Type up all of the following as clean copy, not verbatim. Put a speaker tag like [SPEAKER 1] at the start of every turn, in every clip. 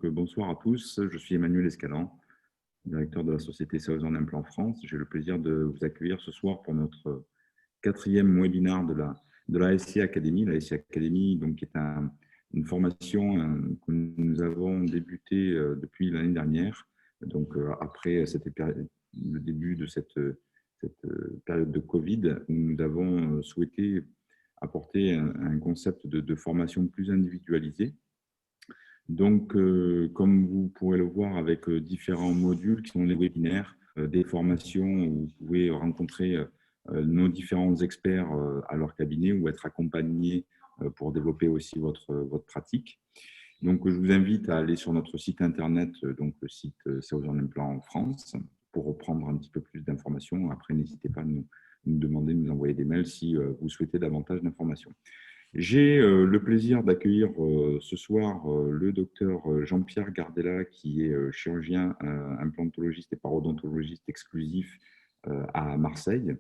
[SPEAKER 1] Bonsoir à tous, je suis Emmanuel Escalan, directeur de la société Southern Implant France. J'ai le plaisir de vous accueillir ce soir pour notre quatrième webinaire de la SI Academy. La SI Academy, donc, qui est une formation que nous avons débuté depuis l'année dernière. Donc, après le début de cette période de Covid, où nous avons souhaité apporter un concept de formation plus individualisé. Donc, comme vous pourrez le voir avec différents modules qui sont les webinaires, des formations où vous pouvez rencontrer nos différents experts à leur cabinet ou être accompagné pour développer aussi votre pratique. Donc, je vous invite à aller sur notre site internet, donc le site Southern Implant France, pour reprendre un petit peu plus d'informations. Après, n'hésitez pas à nous demander, nous envoyer des mails si vous souhaitez davantage d'informations. J'ai le plaisir d'accueillir ce soir le docteur Jean-Pierre Gardella, qui est chirurgien implantologiste et parodontologiste exclusif à Marseille,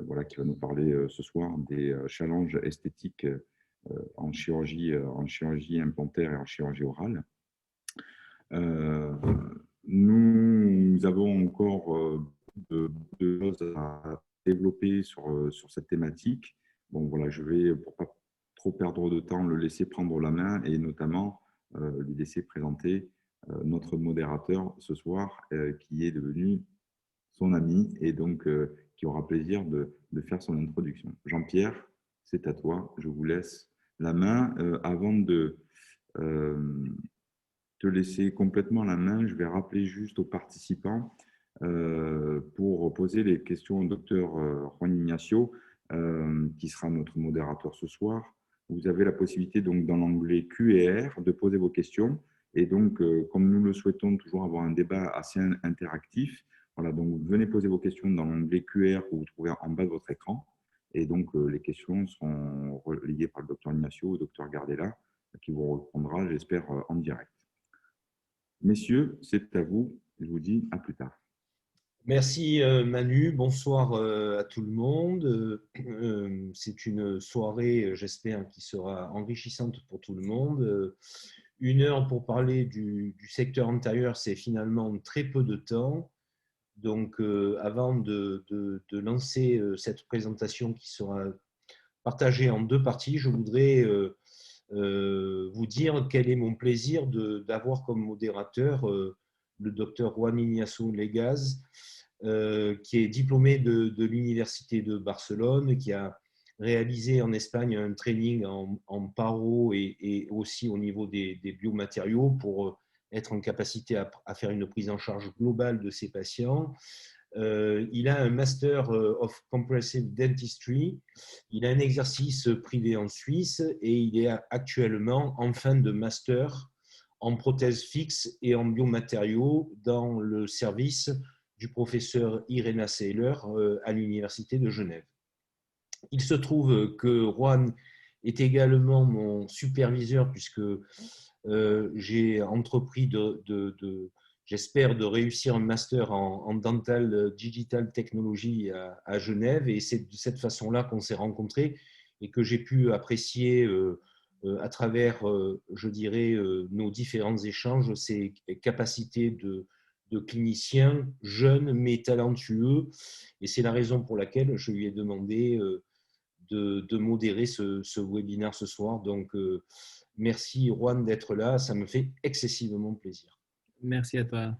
[SPEAKER 1] voilà, qui va nous parler ce soir des challenges esthétiques en chirurgie implantaire et en chirurgie orale. Nous avons encore de choses à développer sur cette thématique. Bon, voilà, je vais, pour pas trop perdre de temps, le laisser prendre la main et notamment lui laisser présenter notre modérateur ce soir, qui est devenu son ami et donc qui aura plaisir de faire son introduction. Jean-Pierre, c'est à toi. Je vous laisse la main. Avant de te laisser complètement la main, je vais rappeler juste aux participants pour poser les questions au docteur Juan Ignacio, qui sera notre modérateur ce soir. Vous avez la possibilité, donc, dans l'onglet Q&R, de poser vos questions. Et donc, comme nous le souhaitons toujours avoir un débat assez interactif, voilà, donc venez poser vos questions dans l'onglet Q&R que vous trouvez en bas de votre écran. Et donc, les questions seront relayées par le docteur Ignacio ou le docteur Gardella, qui vous répondra, j'espère, en direct. Messieurs, c'est à vous. Je vous dis à plus tard.
[SPEAKER 2] Merci Manu, bonsoir à tout le monde. C'est une soirée, j'espère, qui sera enrichissante pour tout le monde. 1 heure pour parler du secteur antérieur, c'est finalement très peu de temps. Donc, avant de lancer cette présentation qui sera partagée en 2 parties, je voudrais vous dire quel est mon plaisir d'avoir comme modérateur le docteur Juan Ignacio Legaz, qui est diplômé de l'Université de Barcelone, qui a réalisé en Espagne un training en paro et aussi au niveau des biomatériaux pour être en capacité à faire une prise en charge globale de ses patients. Il a un Master of Comprehensive Dentistry. Il a un exercice privé en Suisse et il est actuellement en fin de master en prothèses fixes et en biomatériaux dans le service du professeur Irena Seiler à l'Université de Genève. Il se trouve que Juan est également mon superviseur puisque j'ai entrepris j'espère de réussir un master en Dental Digital Technology à Genève et c'est de cette façon-là qu'on s'est rencontrés et que j'ai pu apprécier à travers, je dirais, nos différents échanges, ces capacités de clinicien jeune mais talentueux. Et c'est la raison pour laquelle je lui ai demandé de modérer ce webinaire ce soir. Donc, merci Juan d'être là, ça me fait excessivement plaisir.
[SPEAKER 3] Merci à toi.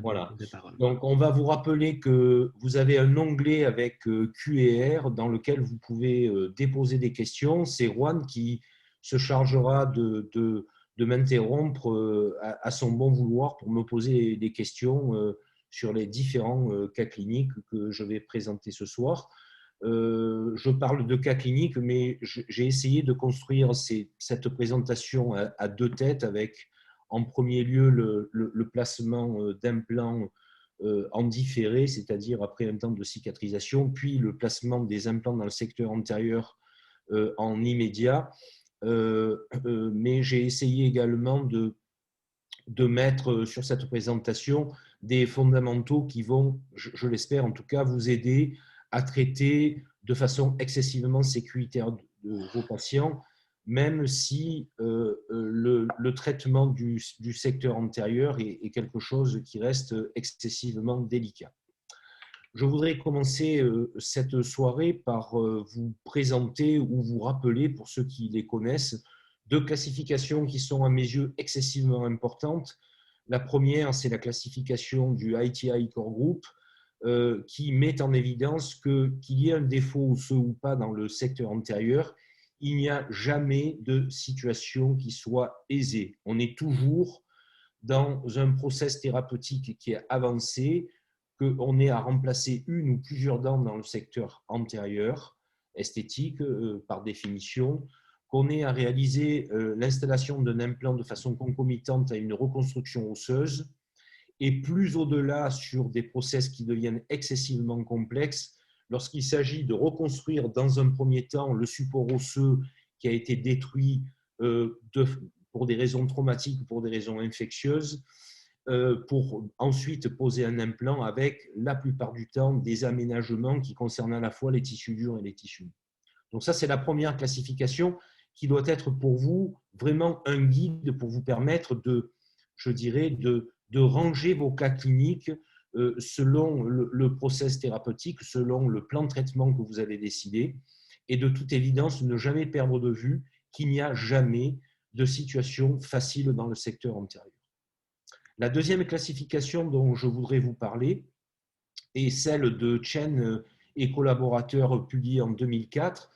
[SPEAKER 2] Voilà.
[SPEAKER 3] Tes paroles.
[SPEAKER 2] Donc, on va vous rappeler que vous avez un onglet avec Q&R dans lequel vous pouvez déposer des questions. C'est Juan qui se chargera de m'interrompre à son bon vouloir pour me poser des questions sur les différents cas cliniques que je vais présenter ce soir. Je parle de cas cliniques, mais j'ai essayé de construire cette présentation à 2 têtes avec en premier lieu le placement d'implants en différé, c'est-à-dire après un temps de cicatrisation, puis le placement des implants dans le secteur antérieur en immédiat. Mais j'ai essayé également de mettre sur cette présentation des fondamentaux qui vont, je l'espère en tout cas, vous aider à traiter de façon excessivement sécuritaire de vos patients même si le traitement du secteur antérieur est quelque chose qui reste excessivement délicat. Je voudrais commencer cette soirée par vous présenter ou vous rappeler, pour ceux qui les connaissent, deux classifications qui sont à mes yeux excessivement importantes. La première, c'est la classification du ITI Core Group, qui met en évidence qu'il y ait un défaut ou pas dans le secteur antérieur, il n'y a jamais de situation qui soit aisée. On est toujours dans un process thérapeutique qui est avancé, qu'on ait à remplacer une ou plusieurs dents dans le secteur antérieur, esthétique par définition, qu'on ait à réaliser l'installation d'un implant de façon concomitante à une reconstruction osseuse, et plus au-delà sur des process qui deviennent excessivement complexes, lorsqu'il s'agit de reconstruire dans un premier temps le support osseux qui a été détruit pour des raisons traumatiques ou pour des raisons infectieuses, pour ensuite poser un implant avec, la plupart du temps, des aménagements qui concernent à la fois les tissus durs et les tissus mous. Donc ça, c'est la première classification qui doit être pour vous vraiment un guide pour vous permettre de, je dirais, de ranger vos cas cliniques selon le process thérapeutique, selon le plan de traitement que vous avez décidé, et de toute évidence, ne jamais perdre de vue qu'il n'y a jamais de situation facile dans le secteur antérieur. La deuxième classification dont je voudrais vous parler est celle de Chen et collaborateurs publiée en 2004,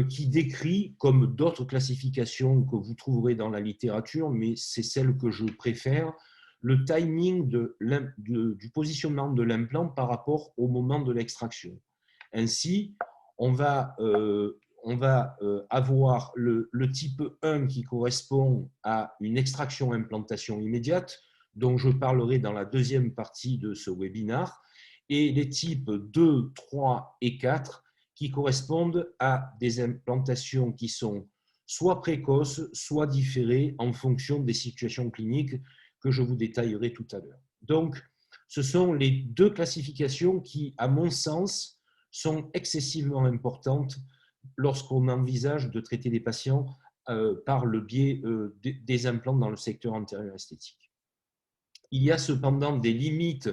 [SPEAKER 2] qui décrit, comme d'autres classifications que vous trouverez dans la littérature, mais c'est celle que je préfère, le timing du positionnement de l'implant par rapport au moment de l'extraction. Ainsi, on va avoir le type 1 qui correspond à une extraction-implantation immédiate, dont je parlerai dans la deuxième partie de ce webinaire, et les types 2, 3 et 4 qui correspondent à des implantations qui sont soit précoces, soit différées en fonction des situations cliniques que je vous détaillerai tout à l'heure. Donc, ce sont les deux classifications qui, à mon sens, sont excessivement importantes lorsqu'on envisage de traiter des patients par le biais des implants dans le secteur antérieur esthétique. Il y a cependant des limites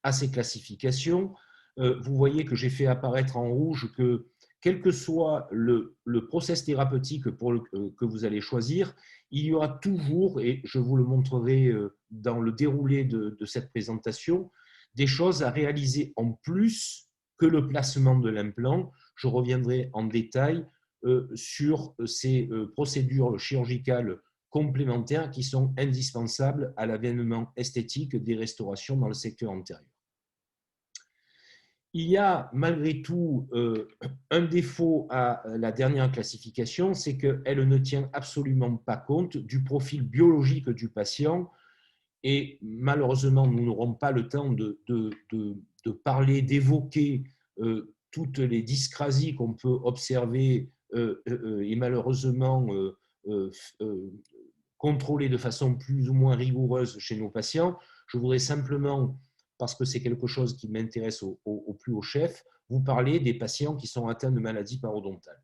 [SPEAKER 2] à ces classifications. Vous voyez que j'ai fait apparaître en rouge que, quel que soit le process thérapeutique que vous allez choisir, il y aura toujours, et je vous le montrerai dans le déroulé de cette présentation, des choses à réaliser en plus que le placement de l'implant. Je reviendrai en détail sur ces procédures chirurgicales complémentaires qui sont indispensables à l'avènement esthétique des restaurations dans le secteur antérieur. Il y a malgré tout un défaut à la dernière classification, c'est qu'elle ne tient absolument pas compte du profil biologique du patient, et malheureusement, nous n'aurons pas le temps de parler, d'évoquer toutes les dyscrasies qu'on peut observer et malheureusement contrôler de façon plus ou moins rigoureuse chez nos patients. Je voudrais simplement, parce que c'est quelque chose qui m'intéresse au plus haut chef, vous parler des patients qui sont atteints de maladies parodontales.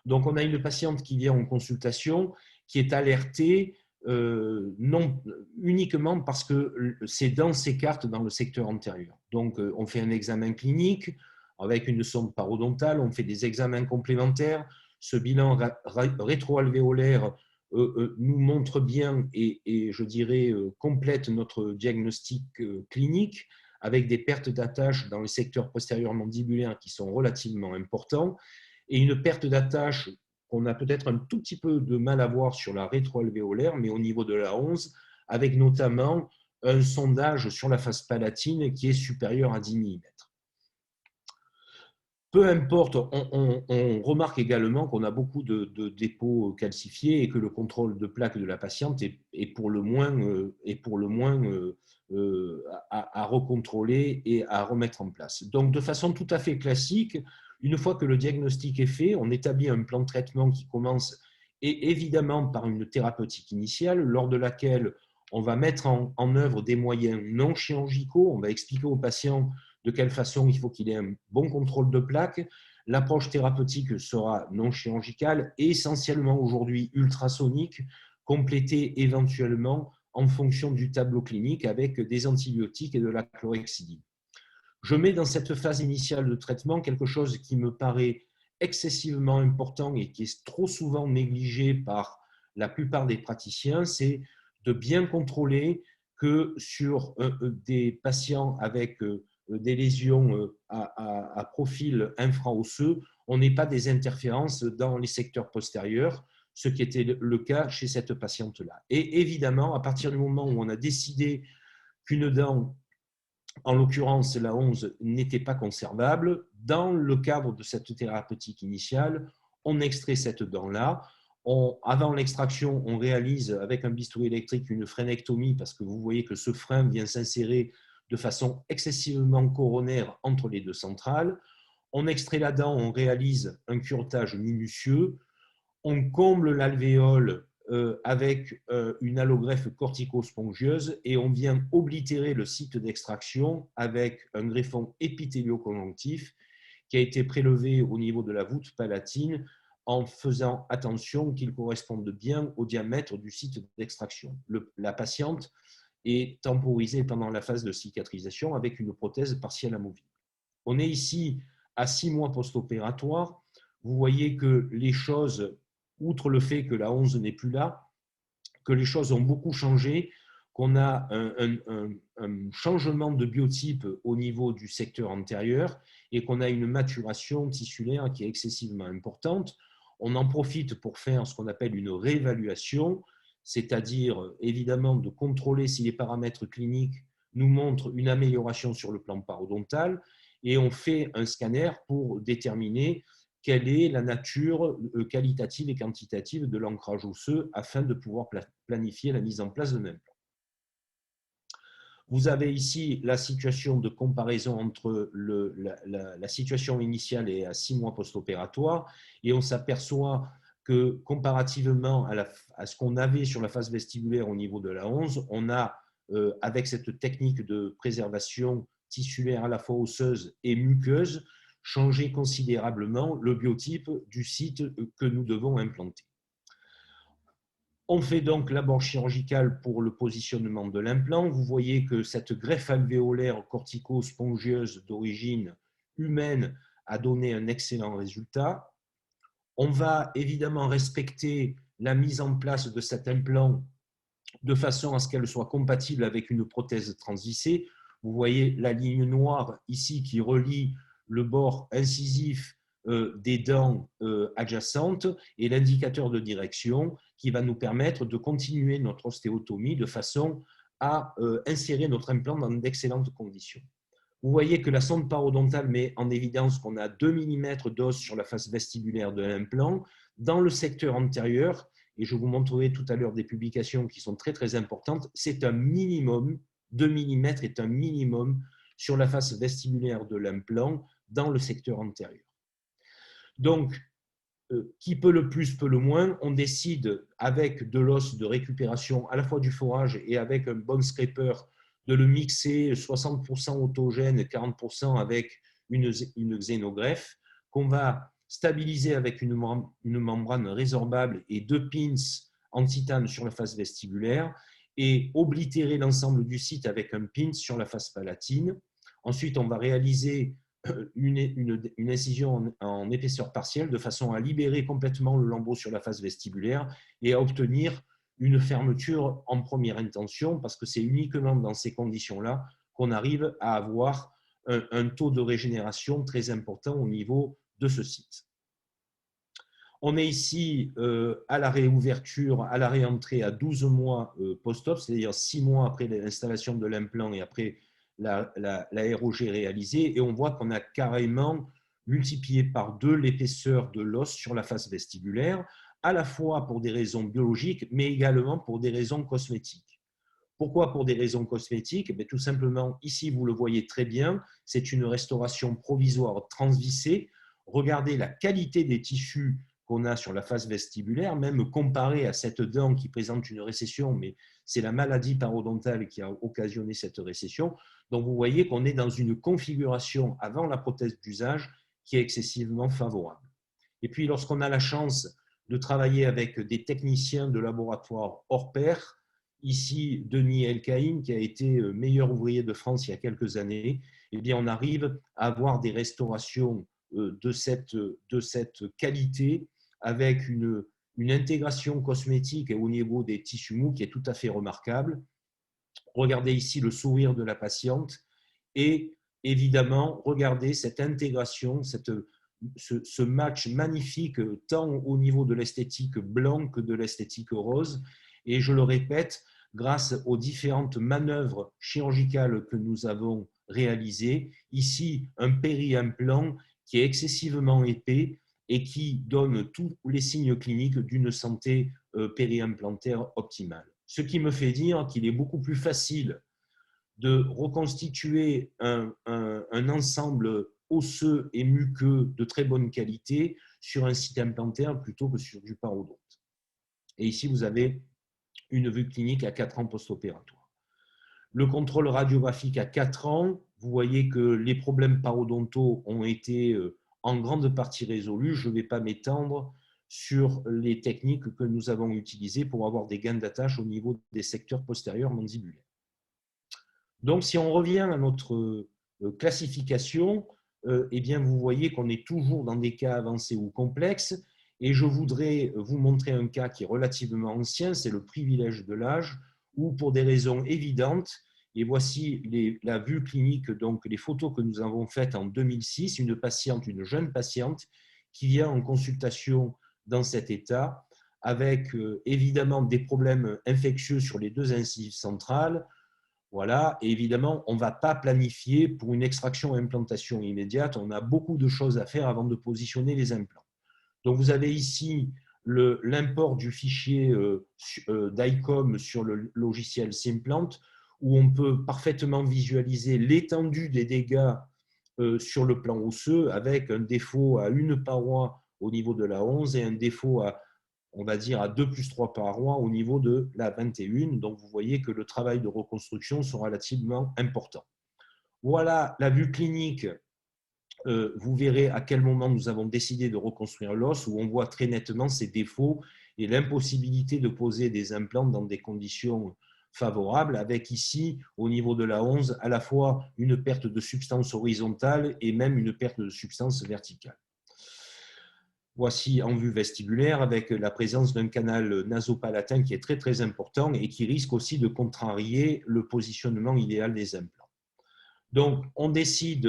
[SPEAKER 2] Donc, on a une patiente qui vient en consultation, qui est alertée non uniquement parce que ses dents s'écartent dans le secteur antérieur. Donc, on fait un examen clinique avec une sonde parodontale, on fait des examens complémentaires. Ce bilan rétroalvéolaire nous montre bien et je dirais complète notre diagnostic clinique avec des pertes d'attache dans le secteur postérieur mandibulaire qui sont relativement importants et une perte d'attache qu'on a peut-être un tout petit peu de mal à voir sur la rétroalvéolaire, mais au niveau de la 11, avec notamment un sondage sur la face palatine qui est supérieur à 10 mm. Peu importe, on remarque également qu'on a beaucoup de dépôts calcifiés et que le contrôle de plaque de la patiente est pour le moins à recontrôler et à remettre en place. Donc, de façon tout à fait classique, une fois que le diagnostic est fait, on établit un plan de traitement qui commence et évidemment par une thérapeutique initiale, lors de laquelle on va mettre en œuvre des moyens non chirurgicaux, on va expliquer au patient de quelle façon il faut qu'il ait un bon contrôle de plaque, L'approche thérapeutique sera non chirurgicale et essentiellement aujourd'hui ultrasonique, complétée éventuellement en fonction du tableau clinique avec des antibiotiques et de la chlorhexidine. Je mets dans cette phase initiale de traitement quelque chose qui me paraît excessivement important et qui est trop souvent négligé par la plupart des praticiens, c'est de bien contrôler que sur des patients avec des lésions à profil infraosseux, on n'ait pas des interférences dans les secteurs postérieurs, ce qui était le cas chez cette patiente-là. Et évidemment, à partir du moment où on a décidé qu'une dent, en l'occurrence la 11, n'était pas conservable, dans le cadre de cette thérapeutique initiale, on extrait cette dent-là. Avant l'extraction, on réalise avec un bistouri électrique une frénectomie parce que vous voyez que ce frein vient s'insérer de façon excessivement coronaire entre les deux centrales. On extrait la dent, on réalise un curetage minutieux, on comble l'alvéole avec une allogreffe corticospongieuse et on vient oblitérer le site d'extraction avec un greffon épithélio-conjonctif qui a été prélevé au niveau de la voûte palatine en faisant attention qu'il corresponde bien au diamètre du site d'extraction. La patiente est temporisée pendant la phase de cicatrisation avec une prothèse partielle amovible. On est ici à 6 mois post-opératoire. Vous voyez que les choses, outre le fait que la 11 n'est plus là, que les choses ont beaucoup changé, qu'on a un changement de biotype au niveau du secteur antérieur et qu'on a une maturation tissulaire qui est excessivement importante. On en profite pour faire ce qu'on appelle une réévaluation, c'est-à-dire évidemment de contrôler si les paramètres cliniques nous montrent une amélioration sur le plan parodontal, et on fait un scanner pour déterminer quelle est la nature qualitative et quantitative de l'ancrage osseux afin de pouvoir planifier la mise en place d'un implant. Vous avez ici la situation de comparaison entre la situation initiale et à 6 mois post-opératoire, et on s'aperçoit que comparativement à ce qu'on avait sur la phase vestibulaire au niveau de la 11, on a, avec cette technique de préservation tissulaire à la fois osseuse et muqueuse, changé considérablement le biotype du site que nous devons implanter. On fait donc l'abord chirurgical pour le positionnement de l'implant. Vous voyez que cette greffe alvéolaire cortico-spongieuse d'origine humaine a donné un excellent résultat. On va évidemment respecter la mise en place de cet implant de façon à ce qu'elle soit compatible avec une prothèse transvissée. Vous voyez la ligne noire ici qui relie le bord incisif des dents adjacentes et l'indicateur de direction qui va nous permettre de continuer notre ostéotomie de façon à insérer notre implant dans d'excellentes conditions. Vous voyez que la sonde parodontale met en évidence qu'on a 2 mm d'os sur la face vestibulaire de l'implant. Dans le secteur antérieur, et je vous montrerai tout à l'heure des publications qui sont très très importantes, c'est un minimum, 2 mm est un minimum sur la face vestibulaire de l'implant dans le secteur antérieur. Donc, qui peut le plus, peut le moins, on décide avec de l'os de récupération à la fois du forage et avec un bon scraper de le mixer 60% autogène, 40% avec une xénogreffe qu'on va stabiliser avec une membrane résorbable et 2 pins en titane sur la face vestibulaire et oblitérer l'ensemble du site avec un pin sur la face palatine. Ensuite, on va réaliser une incision en épaisseur partielle de façon à libérer complètement le lambeau sur la face vestibulaire et à obtenir une fermeture en première intention, parce que c'est uniquement dans ces conditions-là qu'on arrive à avoir un taux de régénération très important au niveau de ce site. On est ici à la réouverture, à la réentrée à 12 mois post-op, c'est-à-dire 6 mois après l'installation de l'implant et après la ROG réalisée, et on voit qu'on a carrément multiplié par 2 l'épaisseur de l'os sur la face vestibulaire, à la fois pour des raisons biologiques, mais également pour des raisons cosmétiques. Pourquoi pour des raisons cosmétiques? Tout simplement, ici, vous le voyez très bien, c'est une restauration provisoire transvissée. Regardez la qualité des tissus qu'on a sur la face vestibulaire, même comparé à cette dent qui présente une récession, mais c'est la maladie parodontale qui a occasionné cette récession. Donc, vous voyez qu'on est dans une configuration avant la prothèse d'usage qui est excessivement favorable. Et puis, lorsqu'on a la chance de travailler avec des techniciens de laboratoire hors pair, ici Denis Elkaïm, qui a été meilleur ouvrier de France il y a quelques années, eh bien, on arrive à avoir des restaurations de cette qualité avec une intégration cosmétique au niveau des tissus mous qui est tout à fait remarquable. Regardez ici le sourire de la patiente et évidemment, regardez cette intégration, ce match magnifique tant au niveau de l'esthétique blanc que de l'esthétique rose. Et je le répète, grâce aux différentes manœuvres chirurgicales que nous avons réalisées, ici un péri-implant qui est excessivement épais et qui donne tous les signes cliniques d'une santé péri-implantaire optimale. Ce qui me fait dire qu'il est beaucoup plus facile de reconstituer un ensemble osseux et muqueux de très bonne qualité sur un site implantaire plutôt que sur du parodonte. Et ici, vous avez une vue clinique à 4 ans post-opératoire. Le contrôle radiographique à 4 ans, vous voyez que les problèmes parodontaux ont été en grande partie résolus. Je ne vais pas m'étendre sur les techniques que nous avons utilisées pour avoir des gains d'attache au niveau des secteurs postérieurs mandibulaires. Donc, si on revient à notre classification, eh bien, vous voyez qu'on est toujours dans des cas avancés ou complexes. Et je voudrais vous montrer un cas qui est relativement ancien, c'est le privilège de l'âge, où pour des raisons évidentes, et voici la vue clinique, donc les photos que nous avons faites en 2006, une jeune patiente qui vient en consultation dans cet état, avec évidemment des problèmes infectieux sur les 2 incisives centrales. Voilà, et évidemment, on ne va pas planifier pour une extraction et implantation immédiate. On a beaucoup de choses à faire avant de positionner les implants. Donc, vous avez ici l'import du fichier d'ICOM sur le logiciel Simplant, où on peut parfaitement visualiser l'étendue des dégâts sur le plan osseux, avec un défaut à une paroi au niveau de la 11 et un défaut à, on va dire, à 2 plus 3 parois au niveau de la 21. Donc, vous voyez que le travail de reconstruction sera relativement important. Voilà la vue clinique. Vous verrez à quel moment nous avons décidé de reconstruire l'os, où on voit très nettement ses défauts et l'impossibilité de poser des implants dans des conditions favorables, avec ici, au niveau de la 11, à la fois une perte de substance horizontale et même une perte de substance verticale. Voici en vue vestibulaire avec la présence d'un canal nasopalatin qui est très très important et qui risque aussi de contrarier le positionnement idéal des implants. Donc, on décide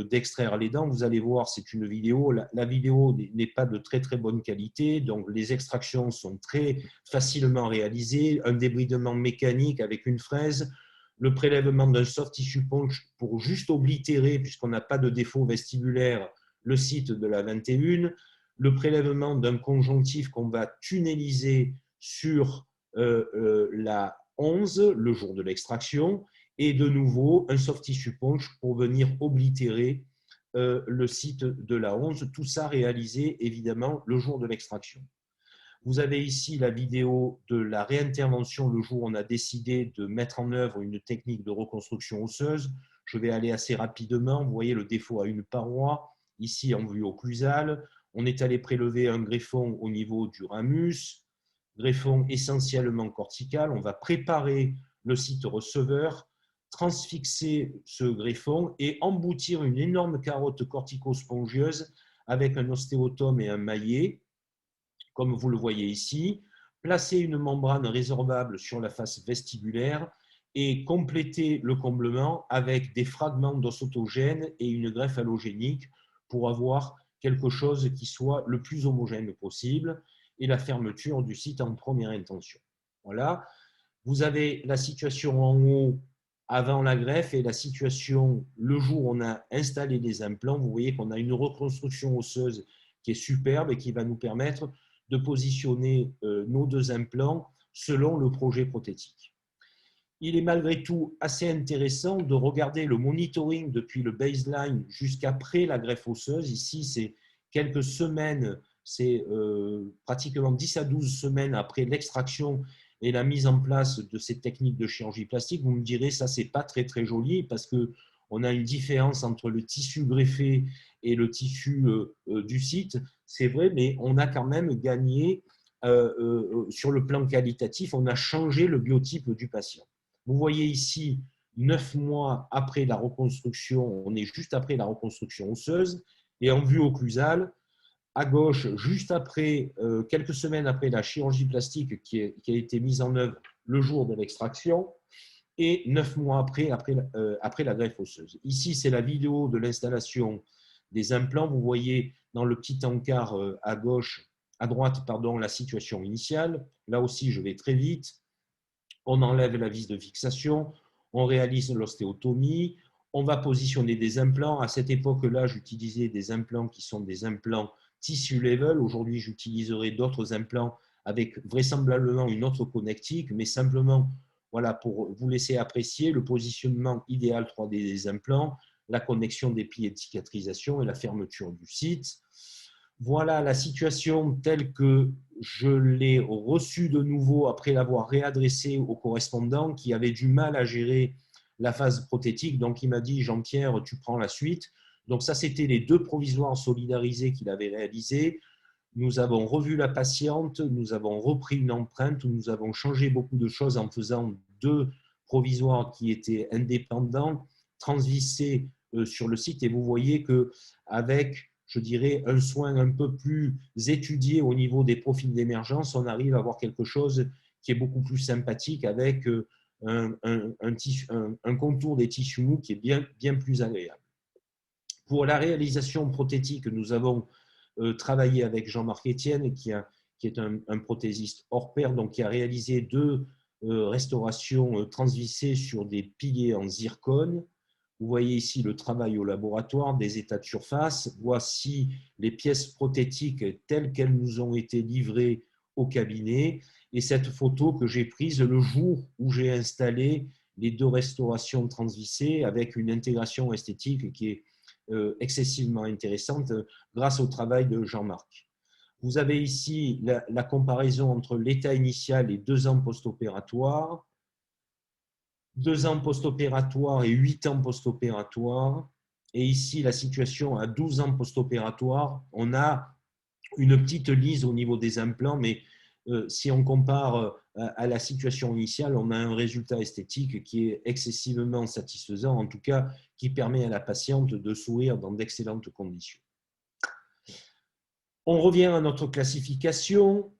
[SPEAKER 2] d'extraire les dents. Vous allez voir, c'est une vidéo. La vidéo n'est pas de très, très bonne qualité. Donc, les extractions sont très facilement réalisées. Un débridement mécanique avec une fraise. Le prélèvement d'un soft tissue punch pour juste oblitérer, puisqu'on n'a pas de défaut vestibulaire, le site de la 21. Le prélèvement d'un conjonctif qu'on va tunneliser sur la 11, le jour de l'extraction. Et de nouveau, un soft tissue punch pour venir oblitérer le site de la 11. Tout ça réalisé, évidemment, le jour de l'extraction. Vous avez ici la vidéo de la réintervention le jour où on a décidé de mettre en œuvre une technique de reconstruction osseuse. Je vais aller assez rapidement. Vous voyez le défaut à une paroi, ici en vue occlusale. On est allé prélever un greffon au niveau du ramus, greffon essentiellement cortical. On va préparer le site receveur, transfixer ce greffon et emboutir une énorme carotte cortico-spongieuse avec un ostéotome et un maillet, comme vous le voyez ici, placer une membrane résorbable sur la face vestibulaire et compléter le comblement avec des fragments d'os autogène et une greffe allogénique pour avoir quelque chose qui soit le plus homogène possible et la fermeture du site en première intention. Voilà. Vous avez la situation en haut avant la greffe et la situation le jour où on a installé les implants. Vous voyez qu'on a une reconstruction osseuse qui est superbe et qui va nous permettre de positionner nos 2 implants selon le projet prothétique. Il est malgré tout assez intéressant de regarder le monitoring depuis le baseline jusqu'après la greffe osseuse. Ici, c'est quelques semaines, c'est pratiquement 10 à 12 semaines après l'extraction et la mise en place de ces techniques de chirurgie plastique. Vous me direz, ça, c'est pas très, très joli parce qu'on a une différence entre le tissu greffé et le tissu du site, c'est vrai, mais on a quand même gagné sur le plan qualitatif, on a changé le biotype du patient. Vous voyez ici, 9 mois après la reconstruction, on est juste après la reconstruction osseuse, et en vue occlusale, à gauche, juste après, quelques semaines après la chirurgie plastique qui a été mise en œuvre le jour de l'extraction, et 9 mois après la greffe osseuse. Ici, c'est la vidéo de l'installation des implants. Vous voyez dans le petit encart à gauche, à droite, pardon, la situation initiale. Là aussi, je vais très vite. On enlève la vis de fixation, on réalise l'ostéotomie, on va positionner des implants. À cette époque-là, j'utilisais des implants qui sont des implants tissue level. Aujourd'hui, j'utiliserai d'autres implants avec vraisemblablement une autre connectique, mais simplement voilà, pour vous laisser apprécier le positionnement idéal 3D des implants, la connexion des piliers de cicatrisation et la fermeture du site. Voilà la situation telle que je l'ai reçue de nouveau après l'avoir réadressée au correspondant qui avait du mal à gérer la phase prothétique. Donc, il m'a dit, Jean-Pierre, tu prends la suite. Donc, ça, c'était les 2 provisoires solidarisés qu'il avait réalisés. Nous avons revu la patiente, nous avons repris une empreinte, nous avons changé beaucoup de choses en faisant 2 provisoires qui étaient indépendants, transvissés sur le site. Et vous voyez qu'avec, je dirais, un soin un peu plus étudié au niveau des profils d'émergence, on arrive à avoir quelque chose qui est beaucoup plus sympathique avec un contour des tissus mous qui est bien plus agréable. Pour la réalisation prothétique, nous avons travaillé avec Jean-Marc Etienne, qui est un prothésiste hors pair, donc qui a réalisé 2 restaurations transvissées sur des piliers en zircone. Vous voyez ici le travail au laboratoire, des états de surface. Voici les pièces prothétiques telles qu'elles nous ont été livrées au cabinet. Et cette photo que j'ai prise le jour où j'ai installé les 2 restaurations transvissées avec une intégration esthétique qui est excessivement intéressante grâce au travail de Jean-Marc. Vous avez ici la comparaison entre l'état initial et 2 ans post-opératoire, 2 ans post-opératoire et 8 ans post-opératoire. Et ici, la situation à 12 ans post-opératoire, on a une petite lise au niveau des implants, mais si on compare à la situation initiale, on a un résultat esthétique qui est excessivement satisfaisant, en tout cas qui permet à la patiente de sourire dans d'excellentes conditions. On revient à notre classification.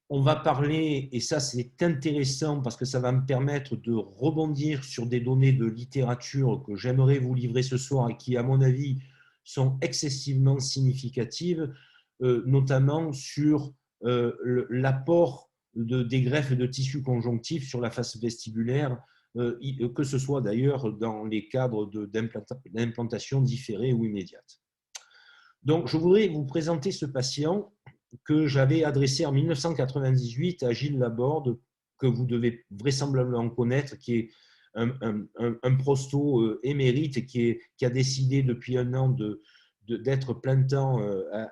[SPEAKER 2] On va parler, et ça c'est intéressant parce que ça va me permettre de rebondir sur des données de littérature que j'aimerais vous livrer ce soir et qui, à mon avis, sont excessivement significatives, notamment sur l'apport des greffes de tissu conjonctif sur la face vestibulaire, que ce soit d'ailleurs dans les cadres d'implantation différée ou immédiate. Donc, je voudrais vous présenter ce patient que j'avais adressé en 1998 à Gilles Laborde, que vous devez vraisemblablement connaître, qui est un prosto émérite qui a décidé depuis un an d'être plein temps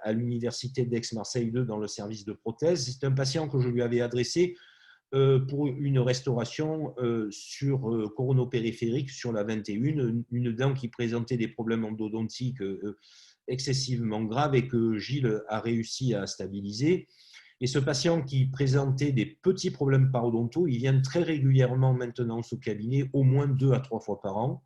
[SPEAKER 2] à l'université d'Aix-Marseille 2 dans le service de prothèse. C'est un patient que je lui avais adressé pour une restauration sur coronopériphérique sur la 21, une dent qui présentait des problèmes endodontiques excessivement graves et que Gilles a réussi à stabiliser. Et ce patient qui présentait des petits problèmes parodontaux, il vient très régulièrement maintenant au cabinet, au moins 2 à 3 fois par an.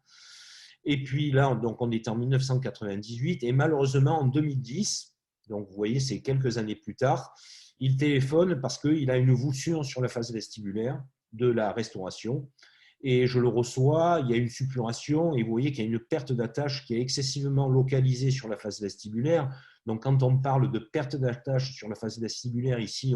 [SPEAKER 2] Et puis là, donc on est en 1998 et malheureusement en 2010, donc vous voyez, c'est quelques années plus tard, il téléphone parce qu'il a une voussure sur la face vestibulaire de la restauration. Et je le reçois, il y a une suppuration et vous voyez qu'il y a une perte d'attache qui est excessivement localisée sur la face vestibulaire. Donc, quand on parle de perte d'attache sur la face vestibulaire, ici,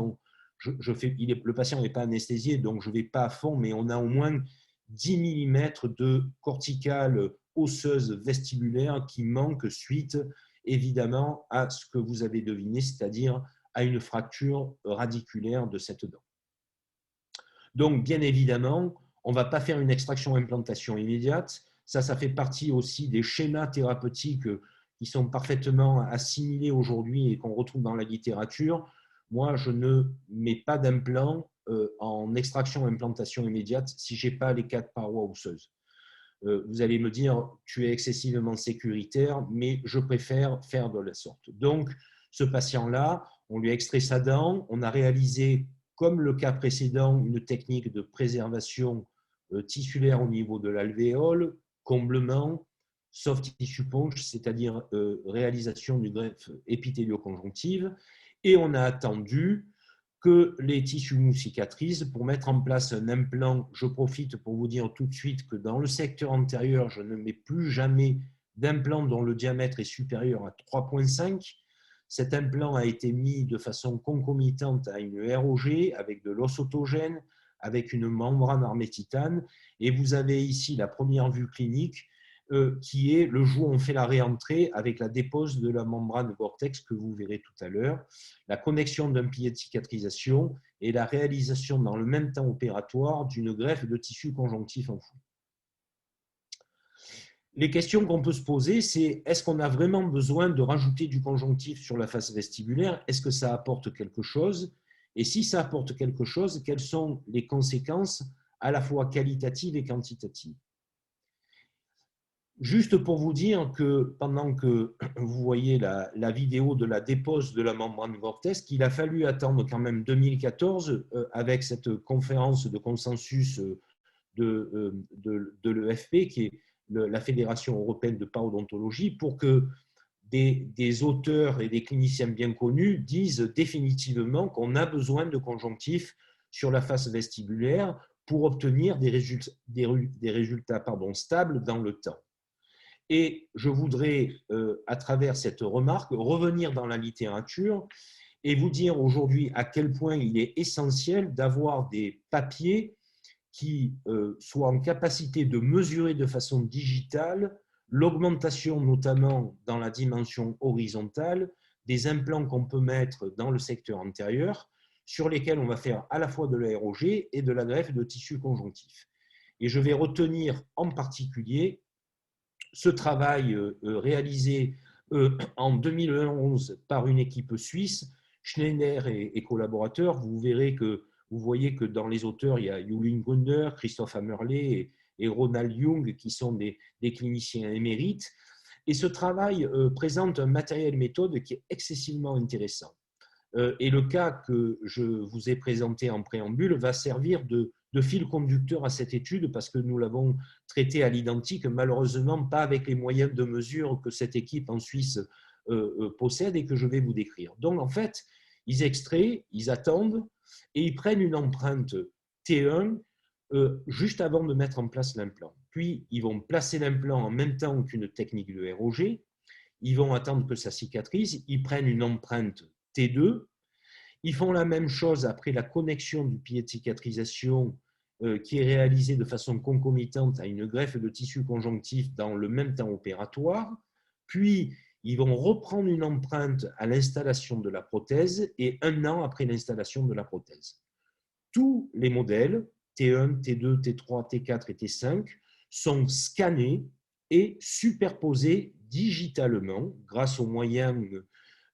[SPEAKER 2] le patient n'est pas anesthésié, donc je ne vais pas à fond, mais on a au moins 10 mm de corticale osseuse vestibulaire qui manque suite, évidemment, à ce que vous avez deviné, c'est-à-dire à une fracture radiculaire de cette dent. Donc, bien évidemment, on ne va pas faire une extraction-implantation immédiate. Ça fait partie aussi des schémas thérapeutiques qui sont parfaitement assimilés aujourd'hui et qu'on retrouve dans la littérature. Moi, je ne mets pas d'implant en extraction-implantation immédiate si je n'ai pas les 4 parois osseuses. Vous allez me dire, tu es excessivement sécuritaire, mais je préfère faire de la sorte. Donc, ce patient-là, on lui a extrait sa dent, on a réalisé, comme le cas précédent, une technique de préservation tissulaire au niveau de l'alvéole, comblement, soft tissue punch, c'est-à-dire réalisation du greffe épithélio-conjonctive, et on a attendu que les tissus mous cicatrisent pour mettre en place un implant. Je profite pour vous dire tout de suite que dans le secteur antérieur, je ne mets plus jamais d'implant dont le diamètre est supérieur à 3,5. Cet implant a été mis de façon concomitante à une ROG avec de l'os autogène, avec une membrane armée titane. Et vous avez ici la première vue clinique qui est le jour où on fait la réentrée avec la dépose de la membrane Vortex que vous verrez tout à l'heure, la connexion d'un pilier de cicatrisation et la réalisation dans le même temps opératoire d'une greffe de tissu conjonctif enfoui. Les questions qu'on peut se poser, c'est est-ce qu'on a vraiment besoin de rajouter du conjonctif sur la face vestibulaire? Est-ce que ça apporte quelque chose? Et si ça apporte quelque chose, quelles sont les conséquences à la fois qualitatives et quantitatives? Juste pour vous dire que pendant que vous voyez la vidéo de la dépose de la membrane Vortex, qu'il a fallu attendre quand même 2014 avec cette conférence de consensus de l'EFP, qui est la Fédération européenne de parodontologie, pour que des auteurs et des cliniciens bien connus disent définitivement qu'on a besoin de conjonctif sur la face vestibulaire pour obtenir des résultats stables dans le temps. Et je voudrais, à travers cette remarque, revenir dans la littérature et vous dire aujourd'hui à quel point il est essentiel d'avoir des papiers qui soient en capacité de mesurer de façon digitale l'augmentation, notamment dans la dimension horizontale, des implants qu'on peut mettre dans le secteur antérieur, sur lesquels on va faire à la fois de la ROG et de la greffe de tissu conjonctif. Et je vais retenir en particulier ce travail réalisé en 2011 par une équipe suisse, Schneider et collaborateurs. Vous voyez que dans les auteurs, il y a Julien Grunder, Christophe Hammerle et Ronald Jung, qui sont des cliniciens émérites. Et ce travail présente un matériel méthode qui est excessivement intéressant. Et le cas que je vous ai présenté en préambule va servir de fil conducteur à cette étude parce que nous l'avons traité à l'identique, malheureusement pas avec les moyens de mesure que cette équipe en Suisse possède et que je vais vous décrire. Donc en fait, ils extraient, ils attendent et ils prennent une empreinte T1 juste avant de mettre en place l'implant. Puis ils vont placer l'implant en même temps qu'une technique de ROG, ils vont attendre que ça cicatrise, ils prennent une empreinte T2. Ils font la même chose après la connexion du pilier de cicatrisation qui est réalisée de façon concomitante à une greffe de tissu conjonctif dans le même temps opératoire. Puis, ils vont reprendre une empreinte à l'installation de la prothèse et 1 an après l'installation de la prothèse. Tous les modèles, T1, T2, T3, T4 et T5, sont scannés et superposés digitalement grâce aux moyens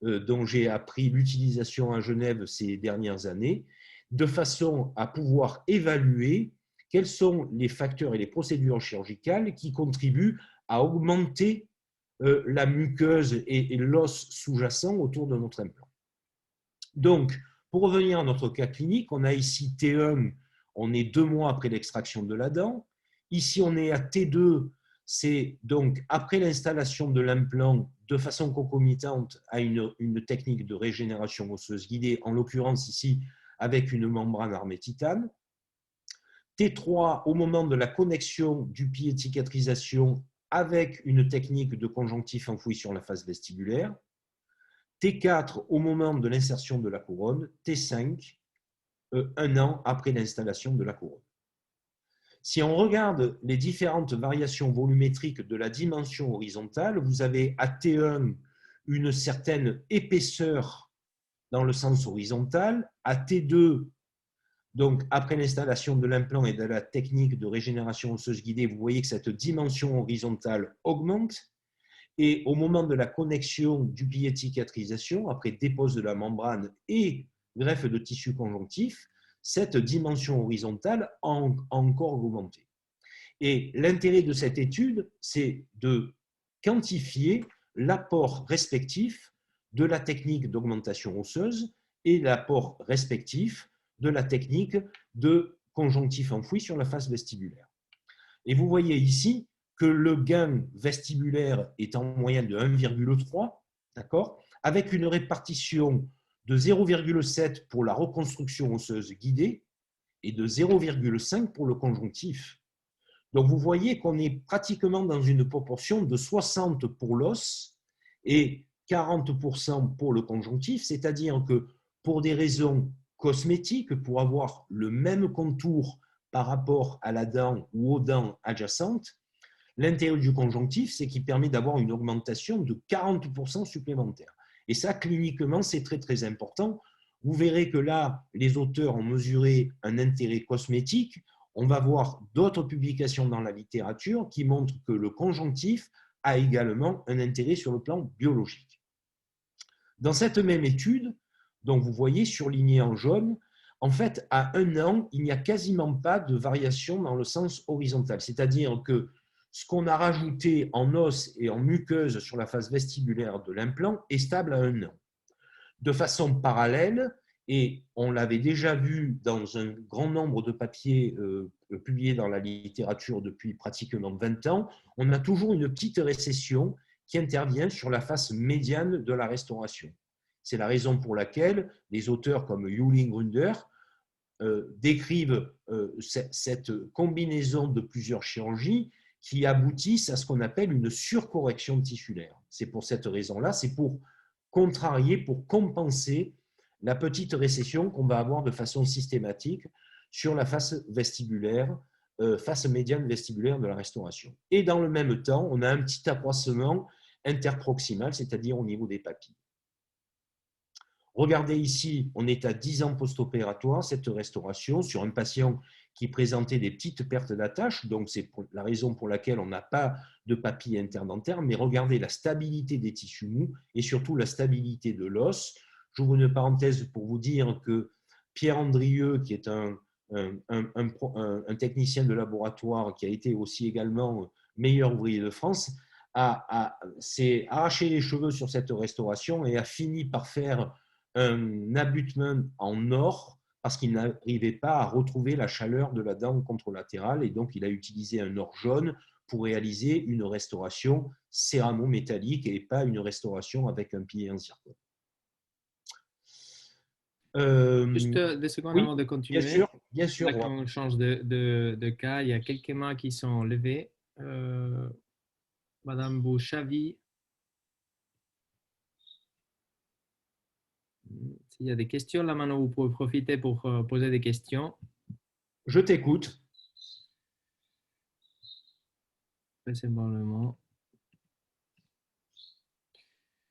[SPEAKER 2] dont j'ai appris l'utilisation à Genève ces dernières années, de façon à pouvoir évaluer quels sont les facteurs et les procédures chirurgicales qui contribuent à augmenter la muqueuse et l'os sous-jacent autour de notre implant. Donc, pour revenir à notre cas clinique, on a ici T1, on est 2 mois après l'extraction de la dent. Ici, on est à T2, c'est donc après l'installation de l'implant de façon concomitante à une technique de régénération osseuse guidée, en l'occurrence ici avec une membrane armée titane. T3 au moment de la connexion du pilier de cicatrisation avec une technique de conjonctif enfoui sur la face vestibulaire. T4 au moment de l'insertion de la couronne. T5 1 an après l'installation de la couronne. Si on regarde les différentes variations volumétriques de la dimension horizontale, vous avez à T1 une certaine épaisseur dans le sens horizontal, à T2, donc après l'installation de l'implant et de la technique de régénération osseuse guidée, vous voyez que cette dimension horizontale augmente, et au moment de la connexion du pilier de cicatrisation, après dépose de la membrane et greffe de tissu conjonctif, cette dimension horizontale a encore augmenté. Et l'intérêt de cette étude, c'est de quantifier l'apport respectif de la technique d'augmentation osseuse et l'apport respectif de la technique de conjonctif enfoui sur la face vestibulaire. Et vous voyez ici que le gain vestibulaire est en moyenne de 1,3, d'accord, avec une répartition de 0,7 pour la reconstruction osseuse guidée et de 0,5 pour le conjonctif. Donc vous voyez qu'on est pratiquement dans une proportion de 60 pour l'os et 40% pour le conjonctif, c'est-à-dire que pour des raisons cosmétiques, pour avoir le même contour par rapport à la dent ou aux dents adjacentes, l'intérêt du conjonctif, c'est qu'il permet d'avoir une augmentation de 40% supplémentaire. Et ça, cliniquement, c'est très, très important. Vous verrez que là, les auteurs ont mesuré un intérêt cosmétique. On va voir d'autres publications dans la littérature qui montrent que le conjonctif a également un intérêt sur le plan biologique. Dans cette même étude, donc vous voyez surligné en jaune, en fait, à 1 an, il n'y a quasiment pas de variation dans le sens horizontal. C'est-à-dire que ce qu'on a rajouté en os et en muqueuse sur la face vestibulaire de l'implant est stable à 1 an. De façon parallèle, et on l'avait déjà vu dans un grand nombre de papiers publiés dans la littérature depuis pratiquement 20 ans, on a toujours une petite récession qui intervient sur la face médiane de la restauration. C'est la raison pour laquelle des auteurs comme Yuling Grunder décrivent cette combinaison de plusieurs chirurgies qui aboutissent à ce qu'on appelle une surcorrection tissulaire. C'est pour cette raison-là, c'est pour contrarier, pour compenser la petite récession qu'on va avoir de façon systématique sur la face vestibulaire, face médiane vestibulaire de la restauration. Et dans le même temps, on a un petit accroissement interproximal, c'est-à-dire au niveau des papilles. Regardez ici, on est à 10 ans post-opératoire, cette restauration, sur un patient qui présentait des petites pertes d'attache, donc c'est la raison pour laquelle on n'a pas de papilles interdentaires, mais regardez la stabilité des tissus mous et surtout la stabilité de l'os. J'ouvre une parenthèse pour vous dire que Pierre Andrieux, qui est un technicien de laboratoire qui a été aussi également meilleur ouvrier de France, s'est arraché les cheveux sur cette restauration et a fini par faire un abattement en or parce qu'il n'arrivait pas à retrouver la chaleur de la dent contralatérale et donc il a utilisé un or jaune pour réaliser une restauration céramo-métallique et pas une restauration avec un pilier en zircone.
[SPEAKER 3] Juste 2 secondes
[SPEAKER 2] oui,
[SPEAKER 3] avant de continuer.
[SPEAKER 2] Bien sûr.
[SPEAKER 3] Là, quand on change de cas, il y a quelques mains qui sont levées. Madame Bouchavi. S'il y a des questions, là maintenant, vous pouvez profiter pour poser des questions.
[SPEAKER 2] Je t'écoute.
[SPEAKER 3] C'est bon le moment.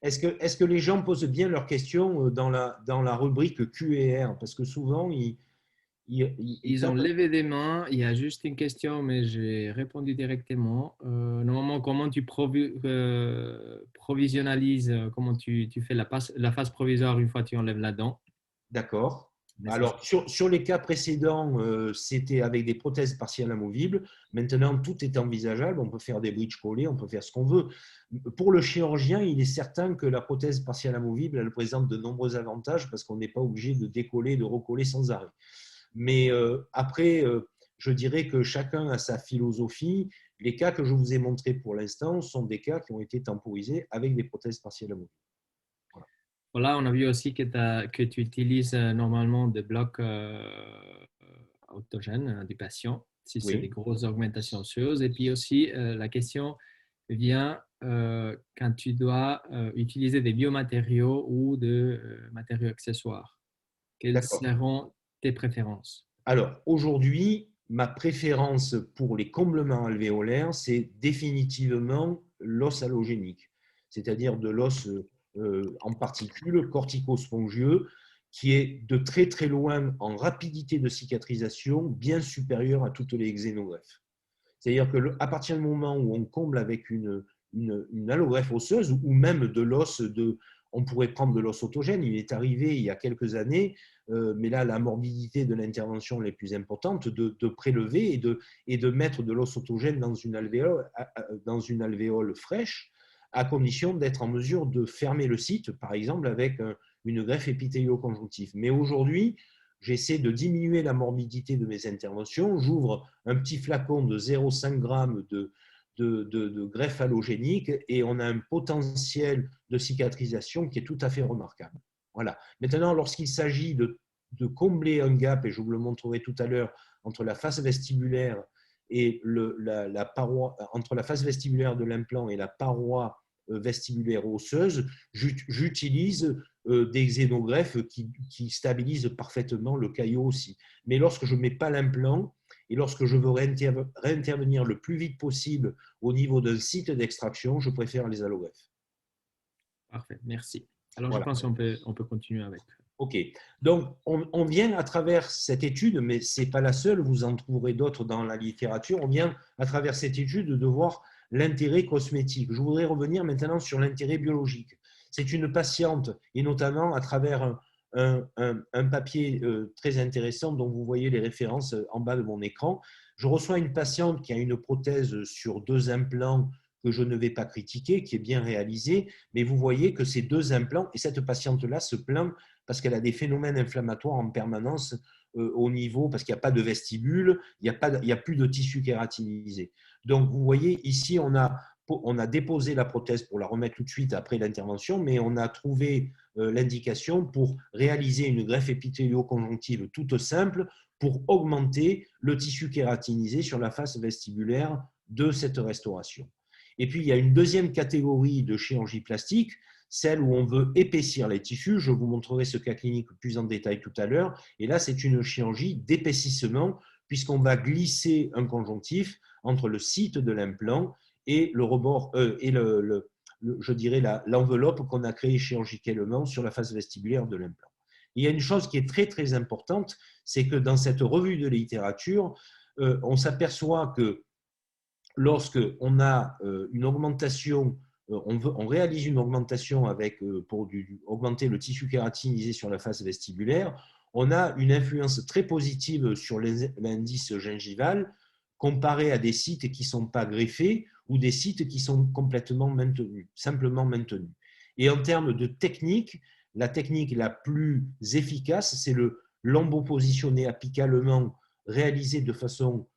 [SPEAKER 2] Est-ce que les gens posent bien leurs questions dans la rubrique Q&R? Parce que souvent,
[SPEAKER 3] ils ont levé des mains. Il y a juste une question, mais j'ai répondu directement. Normalement, comment tu provisionnalises, comment tu fais la phase provisoire une fois que tu enlèves la dent?
[SPEAKER 2] D'accord. Alors, sur les cas précédents, c'était avec des prothèses partielles amovibles. Maintenant, tout est envisageable. On peut faire des bridges collés, on peut faire ce qu'on veut. Pour le chirurgien, il est certain que la prothèse partielle amovible, elle présente de nombreux avantages parce qu'on n'est pas obligé de décoller, de recoller sans arrêt. Mais après, je dirais que chacun a sa philosophie. Les cas que je vous ai montrés pour l'instant sont des cas qui ont été temporisés avec des prothèses partielles amovibles.
[SPEAKER 3] Voilà, on a vu aussi que tu utilises normalement des blocs autogènes du patient, si c'est des grosses augmentations osseuses. Et puis aussi, la question vient quand tu dois utiliser des biomatériaux ou de matériaux accessoires. Quelles seront tes préférences?
[SPEAKER 2] Alors, aujourd'hui, ma préférence pour les comblements alvéolaires, c'est définitivement l'os allogénique, c'est-à-dire de l'os en particules corticospongieux, qui est de très très loin en rapidité de cicatrisation bien supérieure à toutes les xénogreffes. C'est-à-dire qu'à partir du moment où on comble avec une allogreffe osseuse ou même de l'os on pourrait prendre de l'os autogène. Il est arrivé il y a quelques années, mais là, la morbidité de l'intervention les plus importante, de prélever et de mettre de l'os autogène dans une alvéole fraîche, à condition d'être en mesure de fermer le site, par exemple avec une greffe épithélio-conjonctive. Mais aujourd'hui, j'essaie de diminuer la morbidité de mes interventions. J'ouvre un petit flacon de 0,5 g de greffe allogénique et on a un potentiel de cicatrisation qui est tout à fait remarquable. Voilà. Maintenant, lorsqu'il s'agit de combler un gap, et je vous le montrerai tout à l'heure, entre la face vestibulaire et la paroi, entre la face vestibulaire de l'implant et la paroi vestibulaire osseuse, j'utilise des xénogreffes qui stabilisent parfaitement le caillot aussi. Mais lorsque je ne mets pas l'implant et lorsque je veux réintervenir le plus vite possible au niveau d'un site d'extraction, je préfère les allogreffes.
[SPEAKER 3] Parfait, merci. Alors,
[SPEAKER 2] Voilà.
[SPEAKER 3] je pense qu'on peut continuer avec.
[SPEAKER 2] OK. Donc, on vient à travers cette étude, mais ce n'est pas la seule, vous en trouverez d'autres dans la littérature, on vient à travers cette étude de voir l'intérêt cosmétique. Je voudrais revenir maintenant sur l'intérêt biologique. C'est une patiente, et notamment à travers un papier très intéressant dont vous voyez les références en bas de mon écran. Je reçois une patiente qui a une prothèse sur 2 implants que je ne vais pas critiquer, qui est bien réalisée, mais vous voyez que ces 2 implants, et cette patiente-là se plaint parce qu'elle a des phénomènes inflammatoires en permanence au niveau, parce qu'il n'y a pas de vestibule, il n'y a plus de tissu kératinisé. Donc, vous voyez, ici, on a déposé la prothèse pour la remettre tout de suite après l'intervention, mais on a trouvé l'indication pour réaliser une greffe épithélio-conjonctive toute simple pour augmenter le tissu kératinisé sur la face vestibulaire de cette restauration. Et puis, il y a une deuxième catégorie de chirurgie plastique, celle où on veut épaissir les tissus. Je vous montrerai ce cas clinique plus en détail tout à l'heure. Et là, c'est une chirurgie d'épaississement puisqu'on va glisser un conjonctif entre le site de l'implant et le rebord et je dirais l'enveloppe qu'on a créée chirurgicalement sur la face vestibulaire de l'implant. Il y a une chose qui est très très importante, c'est que dans cette revue de littérature, on s'aperçoit que lorsqu'on a une augmentation, on réalise une augmentation pour augmenter le tissu kératinisé sur la face vestibulaire, on a une influence très positive sur l'indice gingival comparé à des sites qui ne sont pas greffés ou des sites qui sont complètement maintenus, simplement maintenus. Et en termes de technique, la technique la plus efficace, c'est le lambeau-positionné apicalement réalisé de façon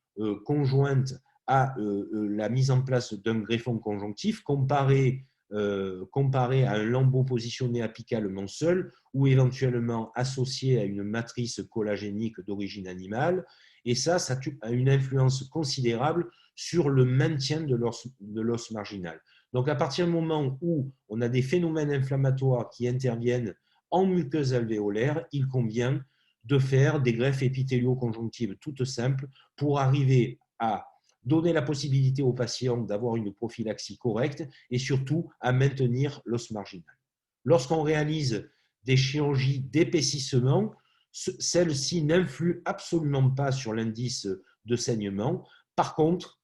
[SPEAKER 2] conjointe à la mise en place d'un greffon conjonctif comparé à un lambeau positionné apicalement seul ou éventuellement associé à une matrice collagénique d'origine animale. Et ça a une influence considérable sur le maintien de l'os marginal. Donc, à partir du moment où on a des phénomènes inflammatoires qui interviennent en muqueuse alvéolaire, il convient de faire des greffes épithélio-conjonctives toutes simples pour arriver à donner la possibilité aux patients d'avoir une prophylaxie correcte et surtout à maintenir l'os marginal. Lorsqu'on réalise des chirurgies d'épaississement, celles-ci n'influent absolument pas sur l'indice de saignement. Par contre,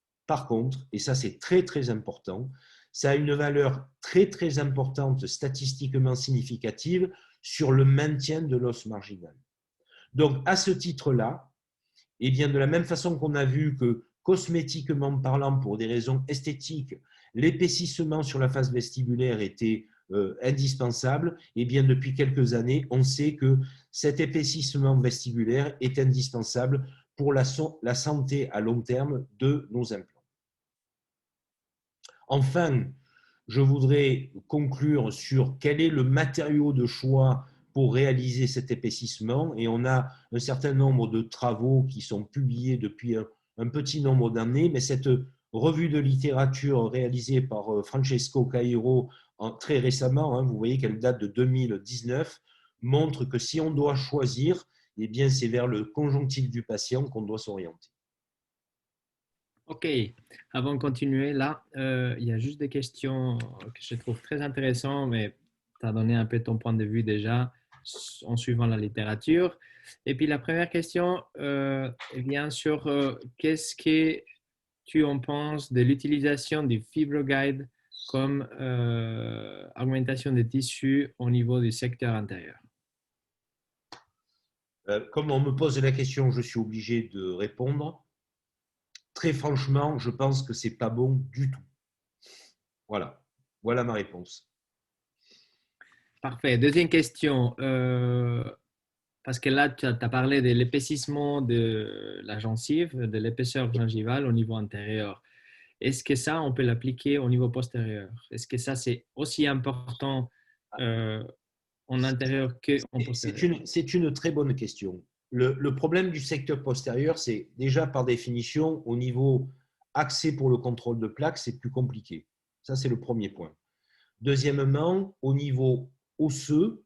[SPEAKER 2] et ça c'est très très important, ça a une valeur très très importante statistiquement significative sur le maintien de l'os marginal. Donc à ce titre-là, et bien de la même façon qu'on a vu que cosmétiquement parlant, pour des raisons esthétiques, l'épaississement sur la face vestibulaire était indispensable, et bien depuis quelques années, on sait que cet épaississement vestibulaire est indispensable pour la santé à long terme de nos implants. Enfin, je voudrais conclure sur quel est le matériau de choix pour réaliser cet épaississement, et on a un certain nombre de travaux qui sont publiés depuis un petit nombre d'années, mais cette revue de littérature réalisée par Francesco Cairo très récemment, vous voyez qu'elle date de 2019, montre que si on doit choisir, eh bien c'est vers le conjonctif du patient qu'on doit s'orienter.
[SPEAKER 3] OK. Avant de continuer, là, il y a juste des questions que je trouve très intéressantes, mais tu as donné un peu ton point de vue déjà en suivant la littérature. Et puis la première question vient sur qu'est-ce que tu en penses de l'utilisation du FibroGuide comme augmentation des tissus au niveau du secteur intérieur?
[SPEAKER 2] Comme on me pose la question, je suis obligé de répondre. Très franchement, je pense que ce n'est pas bon du tout. Voilà, voilà ma réponse.
[SPEAKER 3] Parfait. Deuxième question. Parce que là, tu as parlé de l'épaississement de la gencive, de l'épaisseur gingivale au niveau antérieur. Est-ce que ça, on peut l'appliquer au niveau postérieur? Est-ce que ça, c'est aussi important en intérieur qu'en postérieur?
[SPEAKER 2] C'est une très bonne question. Le problème du secteur postérieur, c'est déjà par définition, au niveau accès pour le contrôle de plaque, c'est plus compliqué. Ça, c'est le premier point. Deuxièmement, au niveau osseux,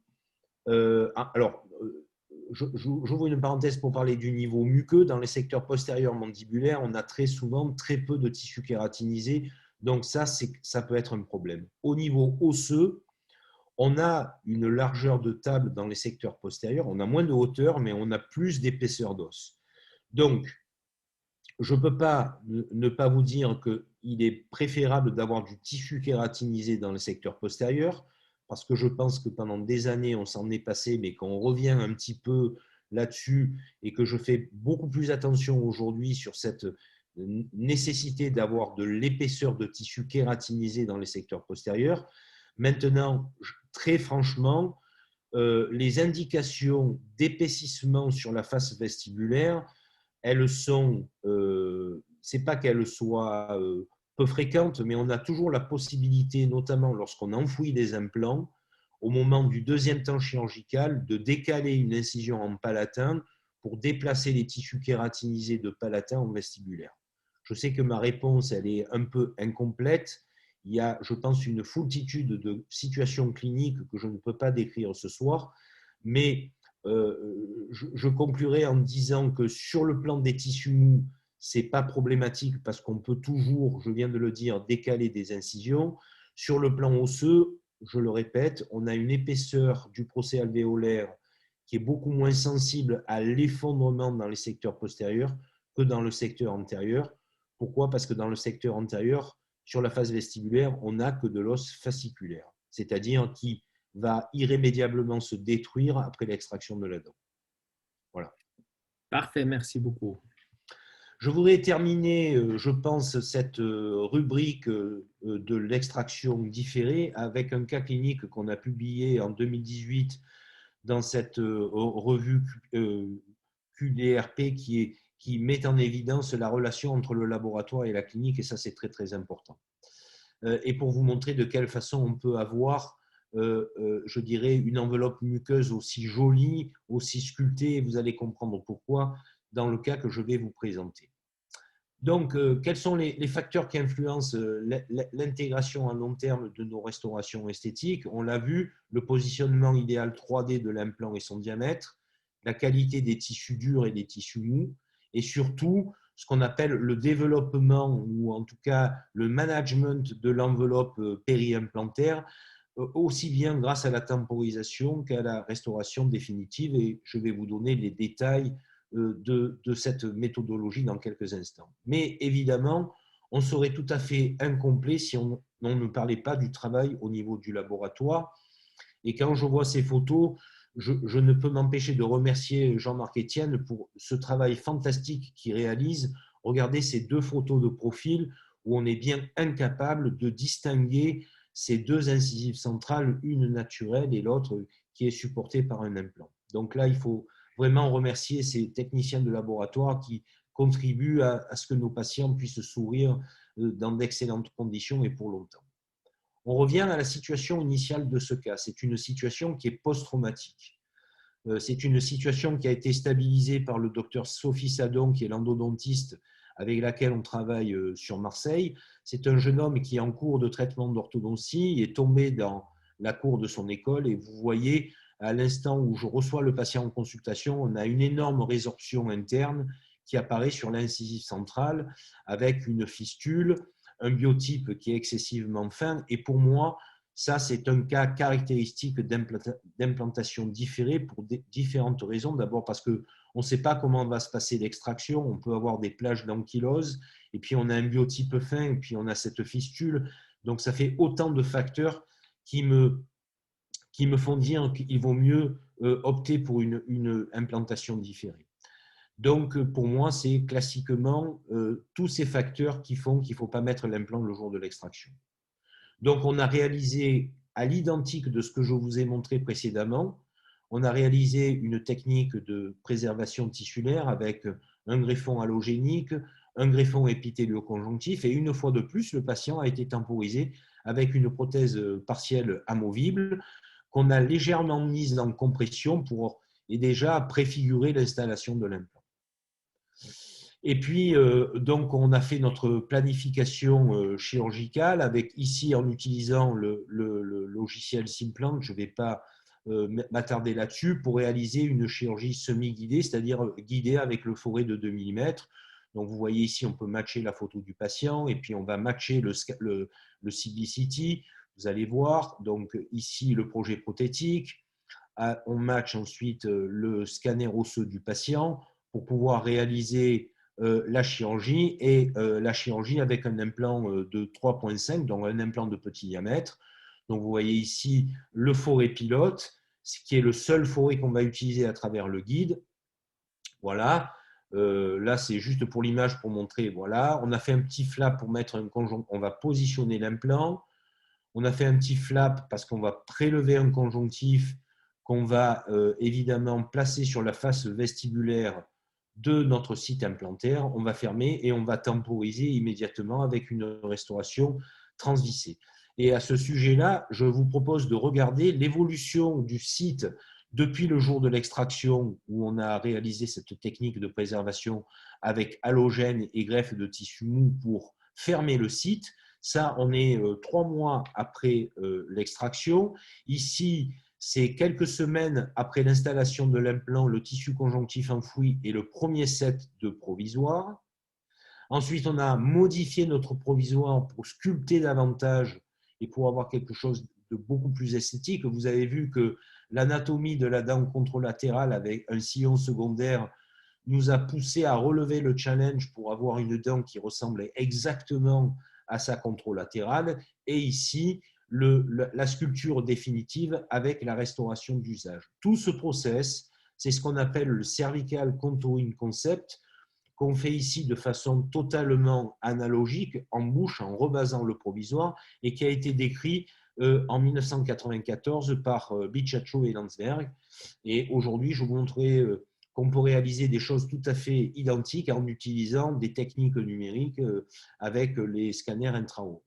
[SPEAKER 2] j'ouvre une parenthèse pour parler du niveau muqueux. Dans les secteurs postérieurs mandibulaires, on a très souvent très peu de tissu kératinisé. Donc ça peut être un problème. Au niveau osseux, on a une largeur de table dans les secteurs postérieurs. On a moins de hauteur, mais on a plus d'épaisseur d'os. Donc, je ne peux pas ne pas vous dire qu'il est préférable d'avoir du tissu kératinisé dans le secteur postérieur, parce que je pense que pendant des années, on s'en est passé, mais qu'on revient un petit peu là-dessus et que je fais beaucoup plus attention aujourd'hui sur cette nécessité d'avoir de l'épaisseur de tissu kératinisé dans les secteurs postérieurs. Maintenant, très franchement, les indications d'épaississement sur la face vestibulaire, elles sont, c'est pas qu'elles soient peu fréquentes, mais on a toujours la possibilité, notamment lorsqu'on enfouit des implants, au moment du deuxième temps chirurgical, de décaler une incision en palatin pour déplacer les tissus kératinisés de palatin en vestibulaire. Je sais que ma réponse, elle est un peu incomplète. Il y a, je pense, une foultitude de situations cliniques que je ne peux pas décrire ce soir, mais je conclurai en disant que sur le plan des tissus mous, ce n'est pas problématique parce qu'on peut toujours, je viens de le dire, décaler des incisions. Sur le plan osseux, je le répète, on a une épaisseur du procès alvéolaire qui est beaucoup moins sensible à l'effondrement dans les secteurs postérieurs que dans le secteur antérieur. Pourquoi? Parce que dans le secteur antérieur, sur la face vestibulaire, on n'a que de l'os fasciculaire, c'est-à-dire qui va irrémédiablement se détruire après l'extraction de la dent. Voilà.
[SPEAKER 3] Parfait, merci beaucoup.
[SPEAKER 2] Je voudrais terminer, je pense, cette rubrique de l'extraction différée avec un cas clinique qu'on a publié en 2018 dans cette revue QDRP qui met en évidence la relation entre le laboratoire et la clinique, et ça, c'est très, très important. Et pour vous montrer de quelle façon on peut avoir je dirais, une enveloppe muqueuse aussi jolie, aussi sculptée, et vous allez comprendre pourquoi dans le cas que je vais vous présenter. Donc, quels sont les facteurs qui influencent l'intégration à long terme de nos restaurations esthétiques? On l'a vu, le positionnement idéal 3D de l'implant et son diamètre, la qualité des tissus durs et des tissus mous, et surtout, ce qu'on appelle le développement, ou en tout cas le management de l'enveloppe périimplantaire, aussi bien grâce à la temporisation qu'à la restauration définitive. Et je vais vous donner les détails de cette méthodologie dans quelques instants. Mais évidemment, on serait tout à fait incomplet si on ne parlait pas du travail au niveau du laboratoire. Et quand je vois ces photos, je ne peux m'empêcher de remercier Jean-Marc Etienne pour ce travail fantastique qu'il réalise. Regardez ces deux photos de profil où on est bien incapable de distinguer ces deux incisives centrales, une naturelle et l'autre qui est supportée par un implant. Donc là, il faut vraiment remercier ces techniciens de laboratoire qui contribuent à ce que nos patients puissent sourire dans d'excellentes conditions et pour longtemps. On revient à la situation initiale de ce cas. C'est une situation qui est post-traumatique. C'est une situation qui a été stabilisée par le docteur Sophie Sadon, qui est l'endodontiste avec laquelle on travaille sur Marseille. C'est un jeune homme qui est en cours de traitement d'orthodontie, est tombé dans la cour de son école et vous voyez, à l'instant où je reçois le patient en consultation, on a une énorme résorption interne qui apparaît sur l'incisive centrale avec une fistule, un biotype qui est excessivement fin. Et pour moi, ça, c'est un cas caractéristique d'implantation différée pour différentes raisons. D'abord parce qu'on ne sait pas comment va se passer l'extraction. On peut avoir des plages d'ankylose, et puis on a un biotype fin, et puis on a cette fistule. Donc, ça fait autant de facteurs qui me font dire qu'il vaut mieux opter pour une implantation différée. Donc, pour moi, c'est classiquement tous ces facteurs qui font qu'il ne faut pas mettre l'implant le jour de l'extraction. Donc, on a réalisé, à l'identique de ce que je vous ai montré précédemment, on a réalisé une technique de préservation tissulaire avec un greffon allogénique, un greffon épithélio-conjonctif, et une fois de plus, le patient a été temporisé avec une prothèse partielle amovible qu'on a légèrement mise en compression pour et déjà préfigurer l'installation de l'implant. Et puis, donc, on a fait notre planification chirurgicale avec ici, en utilisant le logiciel Simplant, je ne vais pas m'attarder là-dessus, pour réaliser une chirurgie semi-guidée, c'est-à-dire guidée avec le forêt de 2 mm. Donc, vous voyez ici, on peut matcher la photo du patient et puis on va matcher le CBCT. Vous allez voir, donc ici, le projet prothétique. On match ensuite le scanner osseux du patient pour pouvoir réaliser la chirurgie, et la chirurgie avec un implant de 3,5, donc un implant de petit diamètre. Donc, vous voyez ici le forêt pilote, ce qui est le seul forêt qu'on va utiliser à travers le guide. Voilà. Là, c'est juste pour l'image pour montrer. Voilà. On a fait un petit flap pour mettre un conjonctif. On va positionner l'implant. On a fait un petit flap parce qu'on va prélever un conjonctif qu'on va évidemment placer sur la face vestibulaire de notre site implantaire. On va fermer et on va temporiser immédiatement avec une restauration transvissée. Et à ce sujet-là, je vous propose de regarder l'évolution du site depuis le jour de l'extraction, où on a réalisé cette technique de préservation avec halogène et greffe de tissu mou pour fermer le site. Ça, on est 3 mois après l'extraction. Ici, c'est quelques semaines après l'installation de l'implant, le tissu conjonctif enfoui et le premier set de provisoire. Ensuite, on a modifié notre provisoire pour sculpter davantage et pour avoir quelque chose de beaucoup plus esthétique. Vous avez vu que l'anatomie de la dent contralatérale avec un sillon secondaire nous a poussé à relever le challenge pour avoir une dent qui ressemblait exactement à sa contralatérale. Et ici, la sculpture définitive avec la restauration d'usage. Tout ce process, c'est ce qu'on appelle le cervical contouring concept, qu'on fait ici de façon totalement analogique, en bouche, en rebasant le provisoire, et qui a été décrit en 1994 par Bicaccio et Landsberg. Et aujourd'hui, je vous montrerai qu'on peut réaliser des choses tout à fait identiques en utilisant des techniques numériques avec les scanners intra-oraux.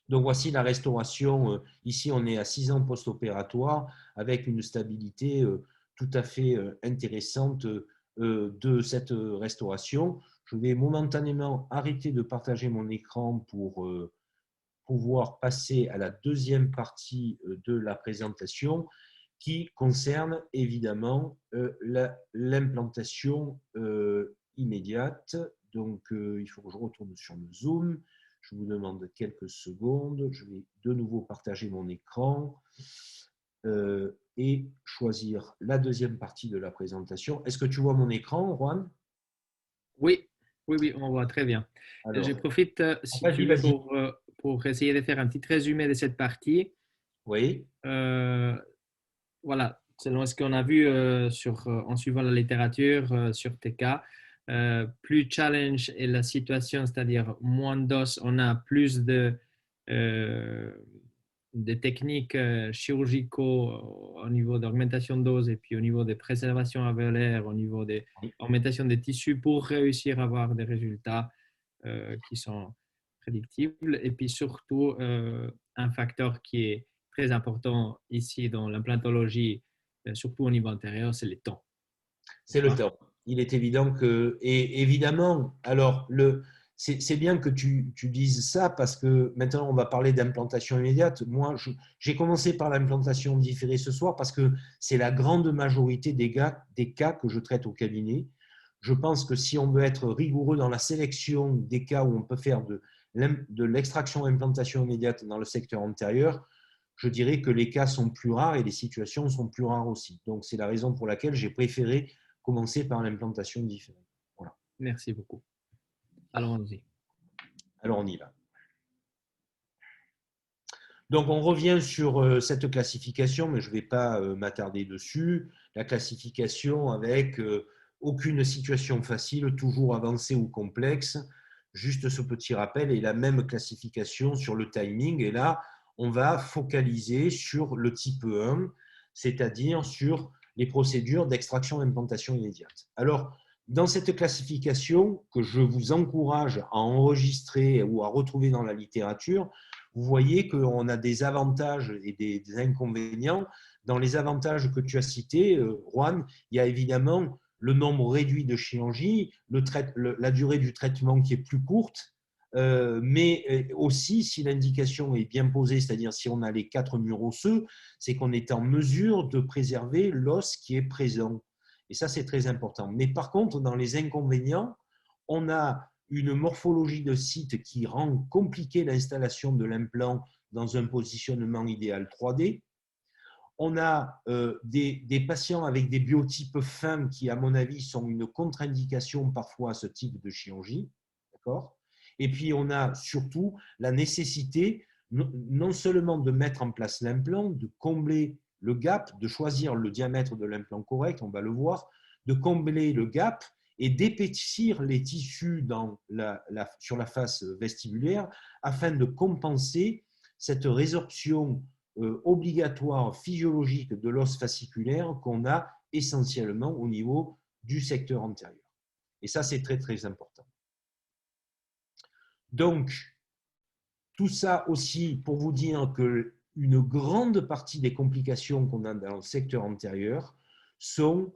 [SPEAKER 2] Donc, voici la restauration. Ici, on est à 6 ans post-opératoire avec une stabilité tout à fait intéressante de cette restauration. Je vais momentanément arrêter de partager mon écran pour pouvoir passer à la deuxième partie de la présentation qui concerne évidemment l'implantation immédiate. Donc, il faut que je retourne sur le Zoom. Je vous demande quelques secondes. Je vais de nouveau partager mon écran et choisir la deuxième partie de la présentation. Est-ce que tu vois mon écran, Juan?
[SPEAKER 3] Oui, oui, oui, on voit très bien.
[SPEAKER 2] Alors,
[SPEAKER 3] je profite, si tu veux, pour essayer de faire un petit résumé de cette partie.
[SPEAKER 2] Oui.
[SPEAKER 3] Voilà, selon ce qu'on a vu en suivant la littérature sur tes cas, plus challenge est la situation, c'est-à-dire moins d'os, on a plus de techniques chirurgicaux au niveau d'augmentation d'os et puis au niveau de préservation alvéolaire, au niveau d'augmentation des tissus pour réussir à avoir des résultats qui sont prédictibles. Et puis surtout, un facteur qui est très important ici dans l'implantologie, surtout au niveau antérieur, c'est le temps.
[SPEAKER 2] C'est le temps. Il est évident que, et évidemment, alors c'est bien que tu dises ça parce que maintenant on va parler d'implantation immédiate. Moi, j'ai commencé par l'implantation différée ce soir parce que c'est la grande majorité des cas que je traite au cabinet. Je pense que si on veut être rigoureux dans la sélection des cas où on peut faire de l'extraction implantation immédiate dans le secteur antérieur, je dirais que les cas sont plus rares et les situations sont plus rares aussi. Donc, c'est la raison pour laquelle j'ai préféré commencer par l'implantation différée. Voilà.
[SPEAKER 3] Merci beaucoup. Allons-y.
[SPEAKER 2] Alors, on y va. Donc, on revient sur cette classification, mais je ne vais pas m'attarder dessus. La classification avec aucune situation facile, toujours avancée ou complexe. Juste ce petit rappel et la même classification sur le timing. Et là, on va focaliser sur le type 1, c'est-à-dire sur les procédures d'extraction d'implantation immédiate. Alors, dans cette classification, que je vous encourage à enregistrer ou à retrouver dans la littérature, vous voyez qu'on a des avantages et des inconvénients. Dans les avantages que tu as cités, Juan, il y a évidemment le nombre réduit de chirurgies, la durée du traitement qui est plus courte, mais aussi si l'indication est bien posée, c'est-à-dire si on a les 4 murs osseux, c'est qu'on est en mesure de préserver l'os qui est présent. Et ça, c'est très important. Mais par contre, dans les inconvénients, on a une morphologie de site qui rend compliqué l'installation de l'implant dans un positionnement idéal 3D. On a des patients avec des biotypes fins qui, à mon avis, sont une contre-indication parfois à ce type de chirurgie. D'accord ? Et puis, on a surtout la nécessité non seulement de mettre en place l'implant, de combler le gap, de choisir le diamètre de l'implant correct, on va le voir, de combler le gap et d'épaissir les tissus sur la face vestibulaire afin de compenser cette résorption obligatoire physiologique de l'os fasciculaire qu'on a essentiellement au niveau du secteur antérieur. Et ça, c'est très, très important. Donc, tout ça aussi pour vous dire qu'une grande partie des complications qu'on a dans le secteur antérieur sont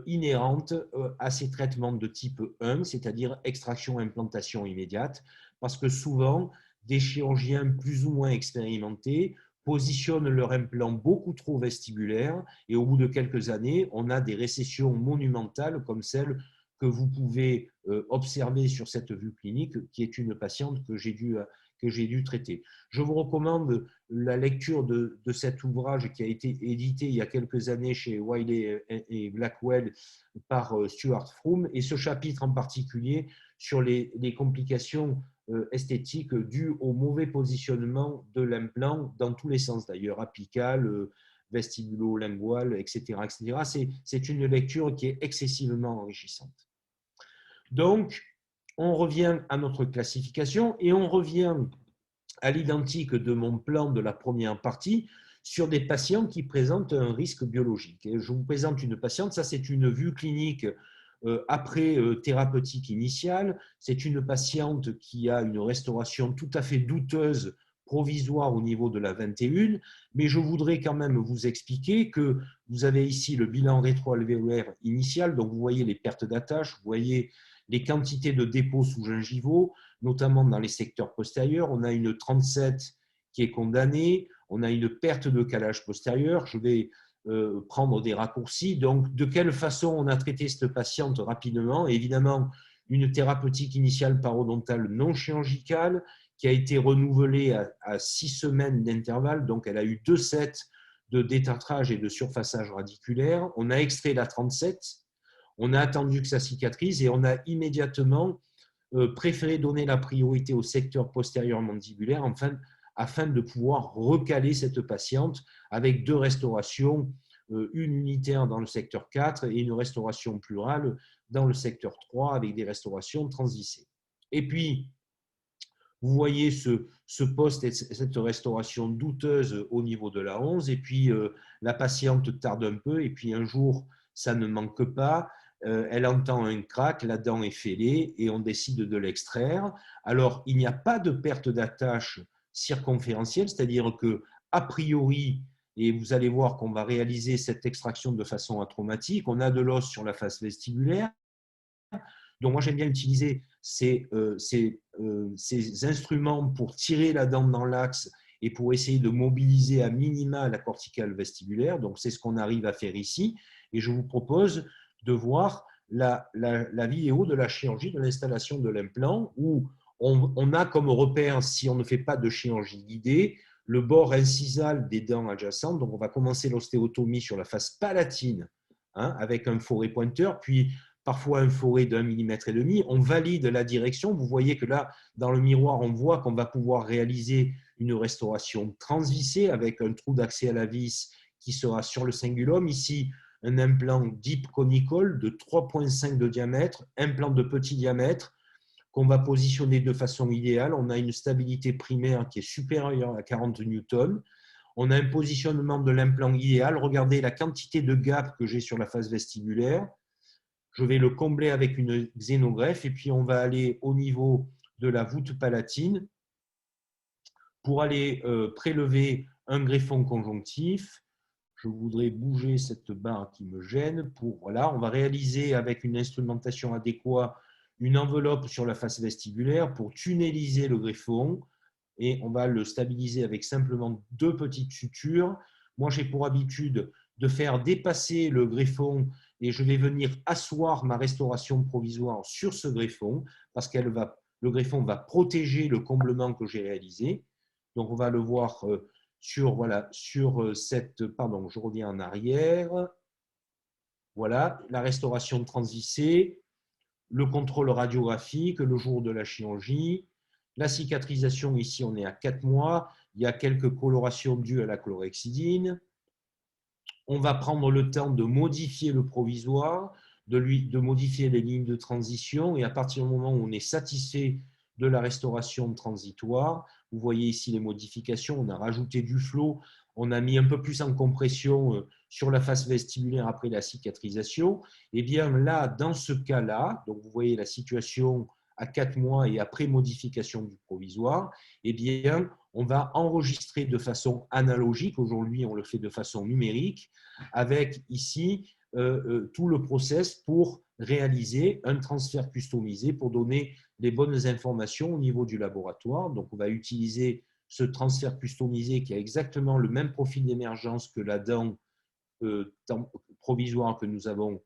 [SPEAKER 2] inhérentes à ces traitements de type 1, c'est-à-dire extraction-implantation immédiate, parce que souvent, des chirurgiens plus ou moins expérimentés positionnent leur implant beaucoup trop vestibulaire et au bout de quelques années, on a des récessions monumentales comme celle que vous pouvez observer sur cette vue clinique, qui est une patiente que j'ai dû traiter. Je vous recommande la lecture de cet ouvrage qui a été édité il y a quelques années chez Wiley et Blackwell par Stuart Froome, et ce chapitre en particulier sur les complications esthétiques dues au mauvais positionnement de l'implant, dans tous les sens d'ailleurs, apical, vestibulo-lingual, etc. C'est une lecture qui est excessivement enrichissante. Donc, on revient à notre classification et on revient à l'identique de mon plan de la première partie sur des patients qui présentent un risque biologique. Et je vous présente une patiente, ça c'est une vue clinique après thérapeutique initiale. C'est une patiente qui a une restauration tout à fait douteuse, provisoire au niveau de la 21, mais je voudrais quand même vous expliquer que vous avez ici le bilan rétroalvéolaire initial, donc vous voyez les pertes d'attache, vous voyez les quantités de dépôts sous-gingivaux, notamment dans les secteurs postérieurs. On a une 37 qui est condamnée, on a une perte de calage postérieur. Je vais prendre des raccourcis. Donc, de quelle façon on a traité cette patiente rapidement? Évidemment, une thérapeutique initiale parodontale non chirurgicale qui a été renouvelée à 6 semaines d'intervalle. Donc, elle a eu 2 sets de détartrage et de surfaçage radiculaire. On a extrait la 37. On a attendu que ça cicatrise et on a immédiatement préféré donner la priorité au secteur postérieur mandibulaire afin de pouvoir recaler cette patiente avec 2 restaurations, une unitaire dans le secteur 4 et une restauration plurale dans le secteur 3 avec des restaurations transvissées. Et puis, vous voyez ce poste et cette restauration douteuse au niveau de la 11 et puis la patiente tarde un peu et puis un jour, ça ne manque pas. Elle entend un crack, la dent est fêlée et on décide de l'extraire. Alors, il n'y a pas de perte d'attache circonférentielle, c'est-à-dire que a priori, et vous allez voir qu'on va réaliser cette extraction de façon atraumatique, on a de l'os sur la face vestibulaire. Donc, moi, j'aime bien utiliser ces instruments pour tirer la dent dans l'axe et pour essayer de mobiliser à minima la corticale vestibulaire. Donc, c'est ce qu'on arrive à faire ici. Et je vous propose de voir la vidéo de la chirurgie de l'installation de l'implant où on a comme repère, si on ne fait pas de chirurgie guidée, le bord incisal des dents adjacentes. Donc, on va commencer l'ostéotomie sur la face palatine avec un forêt pointeur, puis parfois un forêt de 1,5 mm. On valide la direction. Vous voyez que là, dans le miroir, on voit qu'on va pouvoir réaliser une restauration transvissée avec un trou d'accès à la vis qui sera sur le cingulum. Ici, un implant deep conical de 3,5 de diamètre, implant de petit diamètre qu'on va positionner de façon idéale. On a une stabilité primaire qui est supérieure à 40 newtons. On a un positionnement de l'implant idéal. Regardez la quantité de gap que j'ai sur la face vestibulaire. Je vais le combler avec une xénogreffe et puis on va aller au niveau de la voûte palatine pour aller prélever un greffon conjonctif. Je voudrais bouger cette barre qui me gêne. Voilà, on va réaliser avec une instrumentation adéquate une enveloppe sur la face vestibulaire pour tunneliser le greffon et on va le stabiliser avec simplement 2 petites sutures. Moi, j'ai pour habitude de faire dépasser le greffon et je vais venir asseoir ma restauration provisoire sur ce greffon parce que le greffon va protéger le comblement que j'ai réalisé. Donc, on va le voir sur cette… Pardon, je reviens en arrière. Voilà, la restauration transvissée, le contrôle radiographique le jour de la chirurgie, la cicatrisation, ici on est à 4 mois, il y a quelques colorations dues à la chlorhexidine. On va prendre le temps de modifier le provisoire, de modifier les lignes de transition et à partir du moment où on est satisfait de la restauration transitoire, vous voyez ici les modifications, on a rajouté du flot, on a mis un peu plus en compression sur la face vestibulaire après la cicatrisation. Et bien là, dans ce cas-là, donc vous voyez la situation à 4 mois et après modification du provisoire, eh bien, on va enregistrer de façon analogique, aujourd'hui on le fait de façon numérique, avec ici tout le process pour réaliser un transfert customisé pour donner les bonnes informations au niveau du laboratoire. Donc on va utiliser ce transfert customisé qui a exactement le même profil d'émergence que la dent provisoire que nous avons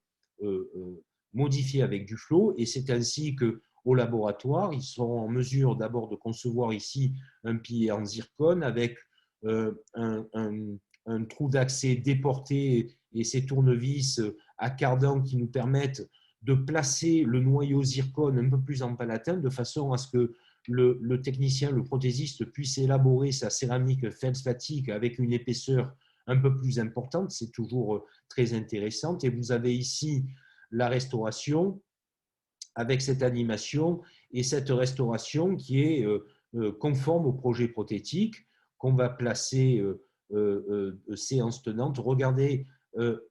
[SPEAKER 2] modifié avec du flot. Et c'est ainsi qu'au laboratoire, ils sont en mesure d'abord de concevoir ici un pilier en zircone avec un trou d'accès déporté et ces tournevis à cardan qui nous permettent de placer le noyau zircone un peu plus en palatin de façon à ce que le technicien, le prothésiste puisse élaborer sa céramique feldspathique avec une épaisseur un peu plus importante. C'est toujours très intéressant. Et vous avez ici la restauration avec cette animation et cette restauration qui est conforme au projet prothétique qu'on va placer séance tenante. Regardez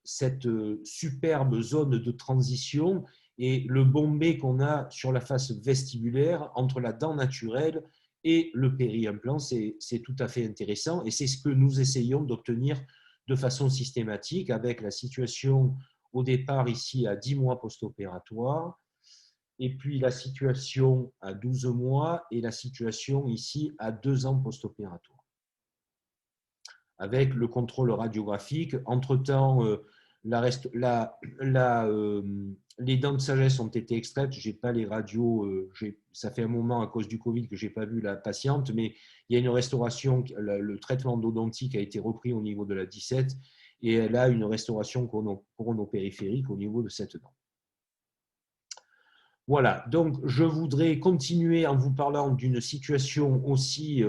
[SPEAKER 2] cette superbe zone de transition et le bombé qu'on a sur la face vestibulaire entre la dent naturelle et le péri-implant, c'est tout à fait intéressant et c'est ce que nous essayons d'obtenir de façon systématique avec la situation au départ ici à 10 mois post-opératoire et puis la situation à 12 mois et la situation ici à 2 ans post-opératoire. Avec le contrôle radiographique, entre-temps, les dents de sagesse ont été extraites. Je n'ai pas les radios, ça fait un moment à cause du Covid que je n'ai pas vu la patiente, mais il y a une restauration, le traitement endodontique a été repris au niveau de la 17 et elle a une restauration coronopériphérique au niveau de cette dent. Voilà, donc je voudrais continuer en vous parlant d'une situation aussi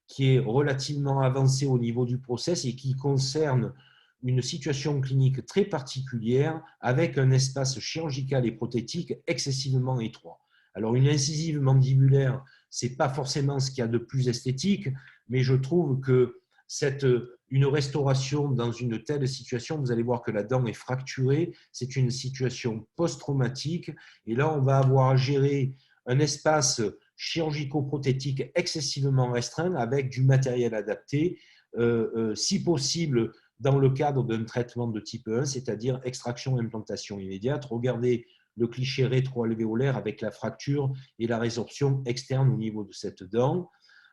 [SPEAKER 2] qui est relativement avancée au niveau du process et qui concerne une situation clinique très particulière avec un espace chirurgical et prothétique excessivement étroit. Alors une incisive mandibulaire, ce n'est pas forcément ce qu'il y a de plus esthétique, mais je trouve que une restauration dans une telle situation, vous allez voir que la dent est fracturée, c'est une situation post-traumatique et là on va avoir à gérer un espace chirurgico-prothétique excessivement restreint avec du matériel adapté, si possible dans le cadre d'un traitement de type 1, c'est-à-dire extraction et implantation immédiate. Regardez le cliché rétro-alvéolaire avec la fracture et la résorption externe au niveau de cette dent.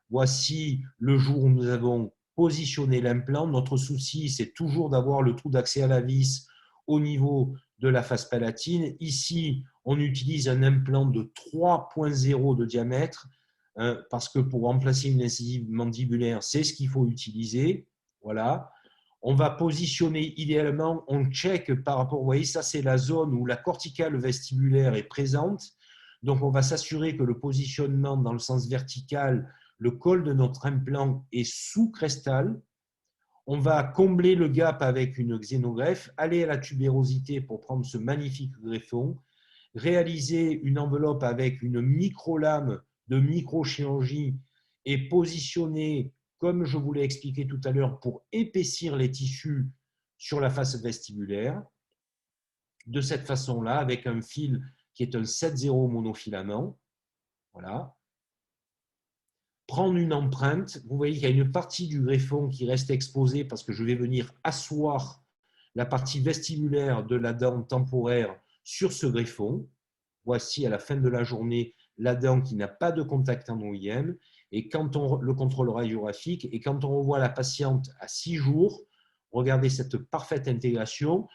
[SPEAKER 2] Voici le jour où nous avons positionné l'implant. Notre souci, c'est toujours d'avoir le trou d'accès à la vis au niveau de la face palatine. Ici, on utilise un implant de 3,0 de diamètre parce que pour remplacer une incisive mandibulaire, c'est ce qu'il faut utiliser. Voilà. On va positionner idéalement, on check par rapport, vous voyez, ça c'est la zone où la corticale vestibulaire est présente. Donc, on va s'assurer que le positionnement dans le sens vertical, le col de notre implant est sous crestal. On va combler le gap avec une xénogreffe, aller à la tubérosité pour prendre ce magnifique greffon, réaliser une enveloppe avec une micro-lame de microchirurgie et positionner, comme je vous l'ai expliqué tout à l'heure, pour épaissir les tissus sur la face vestibulaire. De cette façon-là, avec un fil qui est un 7-0 monofilament. Voilà. Prendre une empreinte. Vous voyez qu'il y a une partie du greffon qui reste exposée parce que je vais venir asseoir la partie vestibulaire de la dent temporaire sur ce greffon. Voici à la fin de la journée la dent qui n'a pas de contact en OIM. Et quand on le contrôle radiographique, et quand on revoit la patiente à 6 jours, regardez cette parfaite intégration.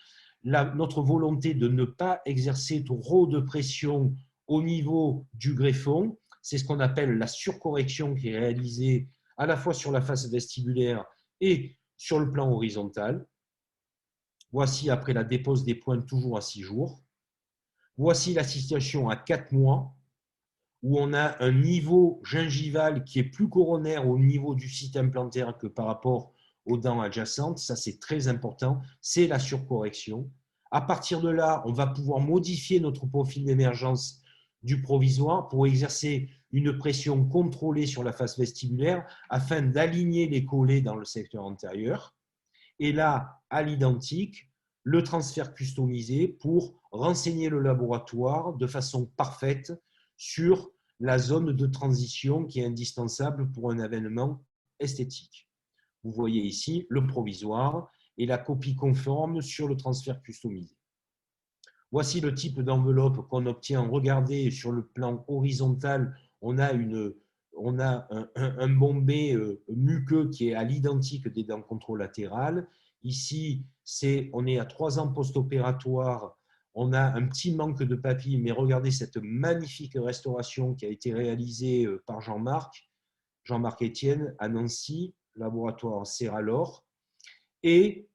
[SPEAKER 2] Notre volonté de ne pas exercer trop de pression au niveau du greffon, c'est ce qu'on appelle la surcorrection qui est réalisée à la fois sur la face vestibulaire et sur le plan horizontal. Voici après la dépose des pointes toujours à 6 jours. Voici la situation à 4 mois où on a un niveau gingival qui est plus coronaire au niveau du site implantaire que par rapport aux dents adjacentes. Ça, c'est très important. C'est la surcorrection. À partir de là, on va pouvoir modifier notre profil d'émergence du provisoire pour exercer une pression contrôlée sur la face vestibulaire afin d'aligner les collets dans le secteur antérieur. Et là, à l'identique, le transfert customisé pour renseigner le laboratoire de façon parfaite sur la zone de transition qui est indispensable pour un avènement esthétique. Vous voyez ici le provisoire et la copie conforme sur le transfert customisé. Voici le type d'enveloppe qu'on obtient. Regardez sur le plan horizontal, on a un bombé muqueux qui est à l'identique des dents contralatérales. Ici, on est à 3 ans post-opératoire. On a un petit manque de papilles, mais regardez cette magnifique restauration qui a été réalisée par Jean-Marc Etienne à Nancy, laboratoire Serralor. Et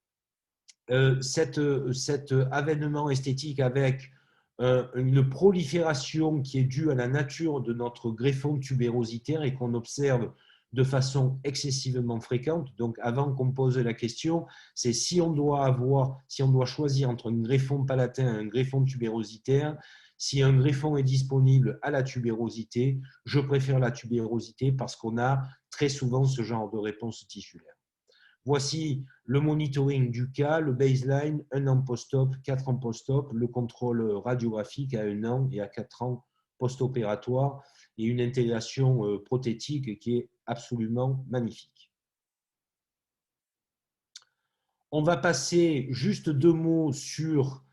[SPEAKER 2] cet avènement esthétique avec une prolifération qui est due à la nature de notre greffon tubérositaire et qu'on observe de façon excessivement fréquente. Donc, avant qu'on pose la question, c'est si on doit choisir entre un greffon palatin et un greffon tubérositaire. Si un greffon est disponible à la tubérosité, je préfère la tubérosité parce qu'on a très souvent ce genre de réponse tissulaire. Voici le monitoring du cas, le baseline, 1 an post-op, 4 ans post-op, le contrôle radiographique à 1 an et à 4 ans post-opératoire et une intégration prothétique qui est absolument magnifique. On va passer juste 2 mots sur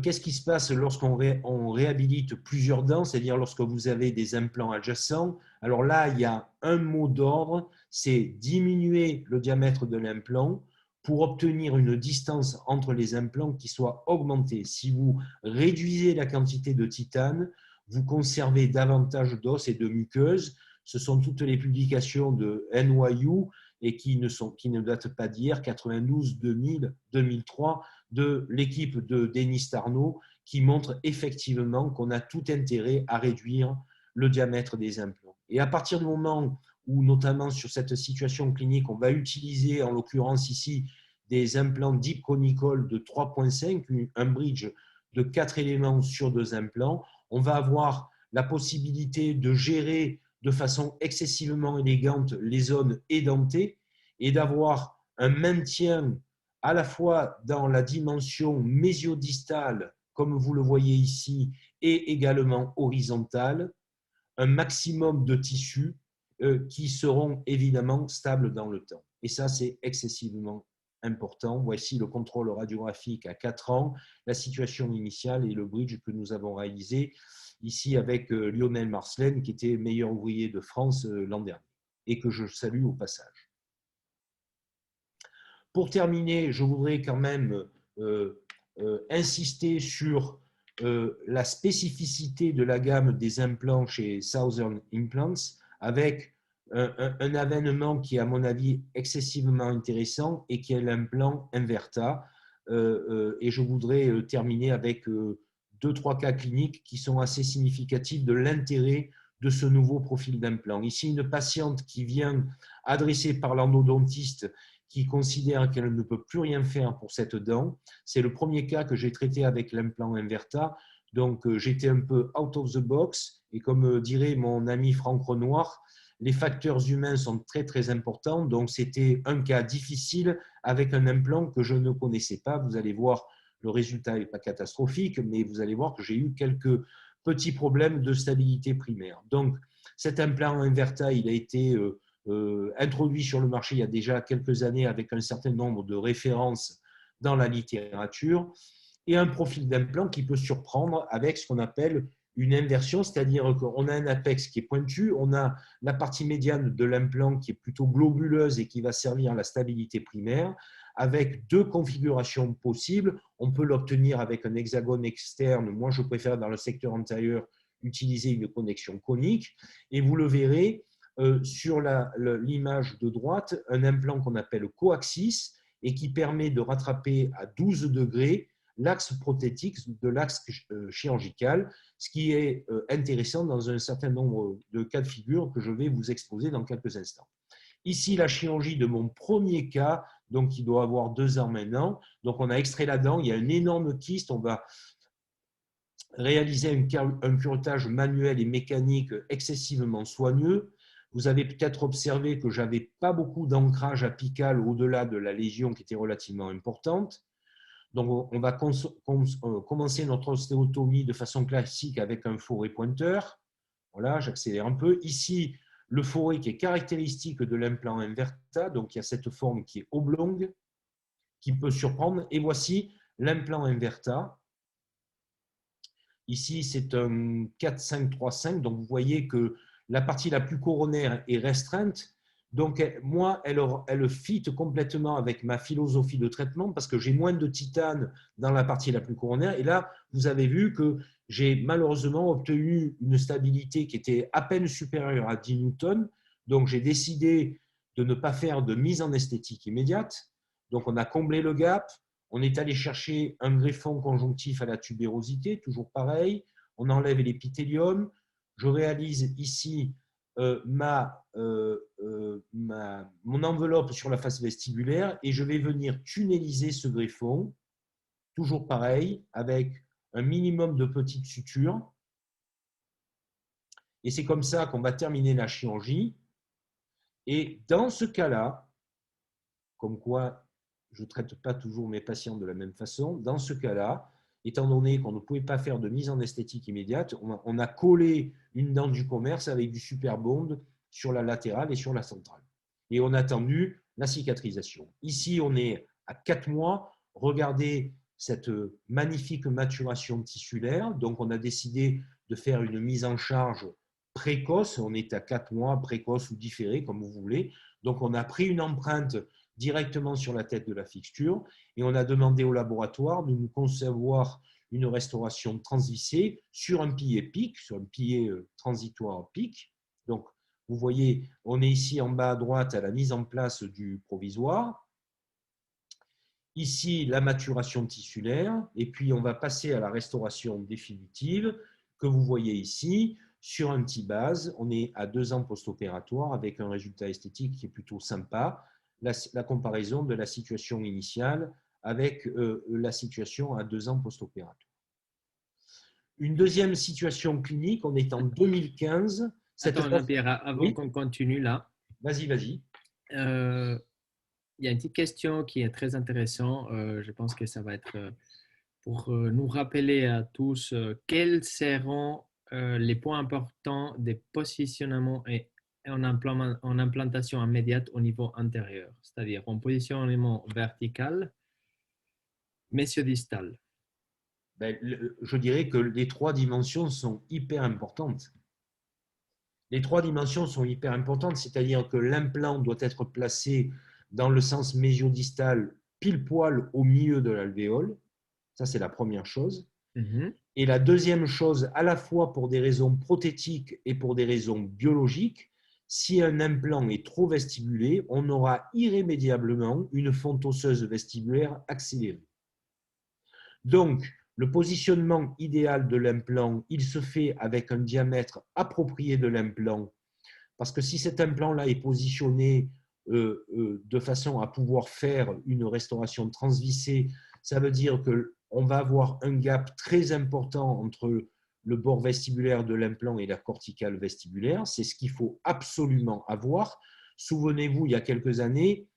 [SPEAKER 2] qu'est-ce qui se passe lorsqu'on réhabilite plusieurs dents, c'est-à-dire lorsque vous avez des implants adjacents. Alors là, il y a un mot d'ordre, c'est diminuer le diamètre de l'implant pour obtenir une distance entre les implants qui soit augmentée. Si vous réduisez la quantité de titane, vous conservez davantage d'os et de muqueuses. Ce sont toutes les publications de NYU et qui ne datent pas d'hier, 92, 2000, 2003, de l'équipe de Denis Tarnot, qui montre effectivement qu'on a tout intérêt à réduire le diamètre des implants. Et à partir du moment où, notamment sur cette situation clinique, on va utiliser, en l'occurrence ici, des implants Deep Conical de 3.5, un bridge de 4 éléments sur 2 implants, on va avoir la possibilité de gérer de façon excessivement élégante les zones édentées et d'avoir un maintien à la fois dans la dimension mésiodistale, comme vous le voyez ici, et également horizontale, un maximum de tissus qui seront évidemment stables dans le temps. Et ça, c'est excessivement important. Voici le contrôle radiographique à 4 ans, la situation initiale et le bridge que nous avons réalisé ici avec Lionel Marcelaine, qui était meilleur ouvrier de France l'an dernier et que je salue au passage. Pour terminer, je voudrais quand même insister sur la spécificité de la gamme des implants chez Southern Implants avec un avènement qui est, à mon avis, excessivement intéressant et qui est l'implant Inverta. Et je voudrais terminer avec 2-3 cas cliniques qui sont assez significatifs de l'intérêt de ce nouveau profil d'implant. Ici, une patiente qui vient adressée par l'endodontiste qui considère qu'elle ne peut plus rien faire pour cette dent. C'est le premier cas que j'ai traité avec l'implant Inverta. Donc, j'étais un peu out of the box. Et comme dirait mon ami Franck Renoir, les facteurs humains sont très, très importants. Donc, c'était un cas difficile avec un implant que je ne connaissais pas. Vous allez voir, le résultat n'est pas catastrophique, mais vous allez voir que j'ai eu quelques petits problèmes de stabilité primaire. Donc, cet implant Inverta, il a été introduit sur le marché il y a déjà quelques années avec un certain nombre de références dans la littérature et un profil d'implant qui peut surprendre avec ce qu'on appelle une inversion, c'est-à-dire qu'on a un apex qui est pointu, on a la partie médiane de l'implant qui est plutôt globuleuse et qui va servir à la stabilité primaire, avec 2 configurations possibles. On peut l'obtenir avec un hexagone externe. Moi, je préfère dans le secteur antérieur utiliser une connexion conique. Et vous le verrez sur l'image de droite, un implant qu'on appelle coaxis et qui permet de rattraper à 12 degrés l'axe prothétique de l'axe chirurgical, ce qui est intéressant dans un certain nombre de cas de figure que je vais vous exposer dans quelques instants. Ici, la chirurgie de mon premier cas, donc qui doit avoir 2 ans maintenant. Donc, on a extrait la dent, il y a une énorme kyste, on va réaliser un curettage manuel et mécanique excessivement soigneux. Vous avez peut-être observé que je n'avais pas beaucoup d'ancrage apical au-delà de la lésion qui était relativement importante. Donc, on va commencer notre ostéotomie de façon classique avec un forêt pointeur. Voilà, j'accélère un peu. Ici, le forêt qui est caractéristique de l'implant Inverta. Donc, il y a cette forme qui est oblongue, qui peut surprendre. Et voici l'implant Inverta. Ici, c'est un 4-5-3-5. Donc, vous voyez que la partie la plus coronaire est restreinte. Donc, moi, elle fit complètement avec ma philosophie de traitement parce que j'ai moins de titane dans la partie la plus coronaire. Et là, vous avez vu que j'ai malheureusement obtenu une stabilité qui était à peine supérieure à 10 newtons. Donc, j'ai décidé de ne pas faire de mise en esthétique immédiate. Donc, on a comblé le gap. On est allé chercher un greffon conjonctif à la tubérosité, toujours pareil. On enlève l'épithélium. Je réalise ici mon enveloppe sur la face vestibulaire et je vais venir tunneliser ce greffon, toujours pareil, avec un minimum de petites sutures. Et c'est comme ça qu'on va terminer la chirurgie. Et dans ce cas-là, comme quoi je ne traite pas toujours mes patients de la même façon, dans ce cas-là, étant donné qu'on ne pouvait pas faire de mise en esthétique immédiate, on a collé une dent du commerce avec du Superbond sur la latérale et sur la centrale. Et on a attendu la cicatrisation. Ici, on est à 4 mois. Regardez cette magnifique maturation tissulaire. Donc, on a décidé de faire une mise en charge précoce. On est à 4 mois, précoce ou différé, comme vous voulez. Donc, on a pris une empreinte directement sur la tête de la fixture et on a demandé au laboratoire de nous concevoir une restauration transvissée sur un pilier PIC, sur un pilier transitoire PIC. Donc, vous voyez, on est ici en bas à droite à la mise en place du provisoire. Ici, la maturation tissulaire et puis on va passer à la restauration définitive que vous voyez ici sur un petit base. On est à 2 ans post-opératoire avec un résultat esthétique qui est plutôt sympa. La comparaison de la situation initiale avec la situation à 2 ans post-opératoire. Une deuxième situation clinique, on est en 2015.
[SPEAKER 3] Attends, Jean-Pierre, avant qu'on continue là.
[SPEAKER 2] Vas-y, vas-y.
[SPEAKER 3] Il y a une petite question qui est très intéressante. Je pense que ça va être pour nous rappeler à tous quels seront les points importants des positionnements et en implantation immédiate au niveau antérieur, c'est-à-dire en positionnement vertical, mésiodistal.
[SPEAKER 2] Je dirais que les 3 dimensions sont hyper importantes. Les 3 dimensions sont hyper importantes, c'est-à-dire que l'implant doit être placé dans le sens mésiodistal pile poil au milieu de l'alvéole. Ça, c'est la première chose. Et la deuxième chose, à la fois pour des raisons prothétiques et pour des raisons biologiques, si un implant est trop vestibulé, on aura irrémédiablement une fonte osseuse vestibulaire accélérée. Donc, le positionnement idéal de l'implant, il se fait avec un diamètre approprié de l'implant, parce que si cet implant-là est positionné de façon à pouvoir faire une restauration transvissée, ça veut dire qu'on va avoir un gap très important entre le bord vestibulaire de l'implant et la corticale vestibulaire. C'est ce qu'il faut absolument avoir. Souvenez-vous, il y a quelques années,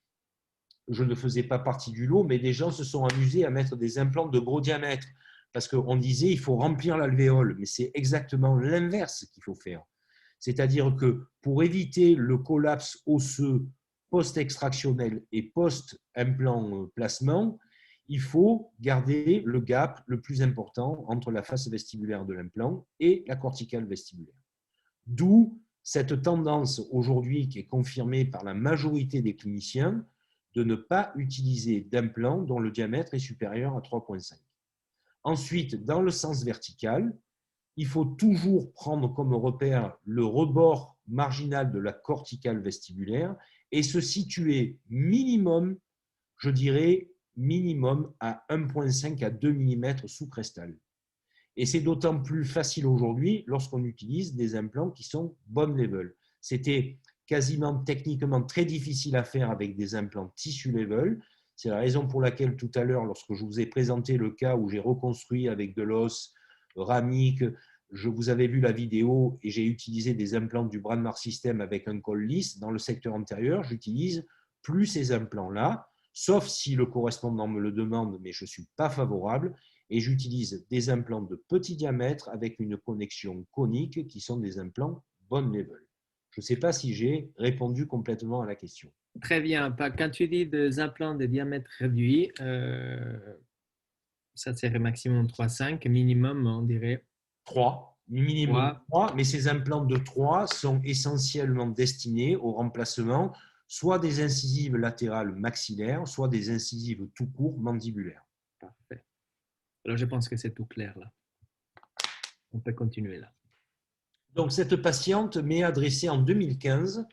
[SPEAKER 2] je ne faisais pas partie du lot, mais des gens se sont amusés à mettre des implants de gros diamètre parce qu'on disait il faut remplir l'alvéole, mais c'est exactement l'inverse qu'il faut faire. C'est-à-dire que pour éviter le collapse osseux post-extractionnel et post-implant placement, il faut garder le gap le plus important entre la face vestibulaire de l'implant et la corticale vestibulaire. D'où cette tendance aujourd'hui qui est confirmée par la majorité des cliniciens de ne pas utiliser d'implant dont le diamètre est supérieur à 3,5. Ensuite, dans le sens vertical, il faut toujours prendre comme repère le rebord marginal de la corticale vestibulaire et se situer minimum, je dirais, minimum à 1,5 à 2 mm sous crestal. Et c'est d'autant plus facile aujourd'hui lorsqu'on utilise des implants qui sont bone level. C'était quasiment techniquement très difficile à faire avec des implants tissu level. C'est la raison pour laquelle tout à l'heure, lorsque je vous ai présenté le cas où j'ai reconstruit avec de l'os ramique, je vous avais vu la vidéo et j'ai utilisé des implants du Branmar System avec un col lisse. Dans le secteur antérieur, j'utilise plus ces implants-là, sauf si le correspondant me le demande, mais je ne suis pas favorable. Et j'utilise des implants de petit diamètre avec une connexion conique qui sont des implants bone level. Je ne sais pas si j'ai répondu complètement à la question.
[SPEAKER 3] Très bien. Quand tu dis des implants de diamètre réduit, ça serait maximum 3,5, minimum, on dirait
[SPEAKER 2] 3, minimum 3, mais ces implants de 3 sont essentiellement destinés au remplacement soit des incisives latérales maxillaires, soit des incisives tout court mandibulaires.
[SPEAKER 3] Parfait. Alors, je pense que c'est tout clair là. On peut continuer là.
[SPEAKER 2] Donc, cette patiente m'est adressée en 2015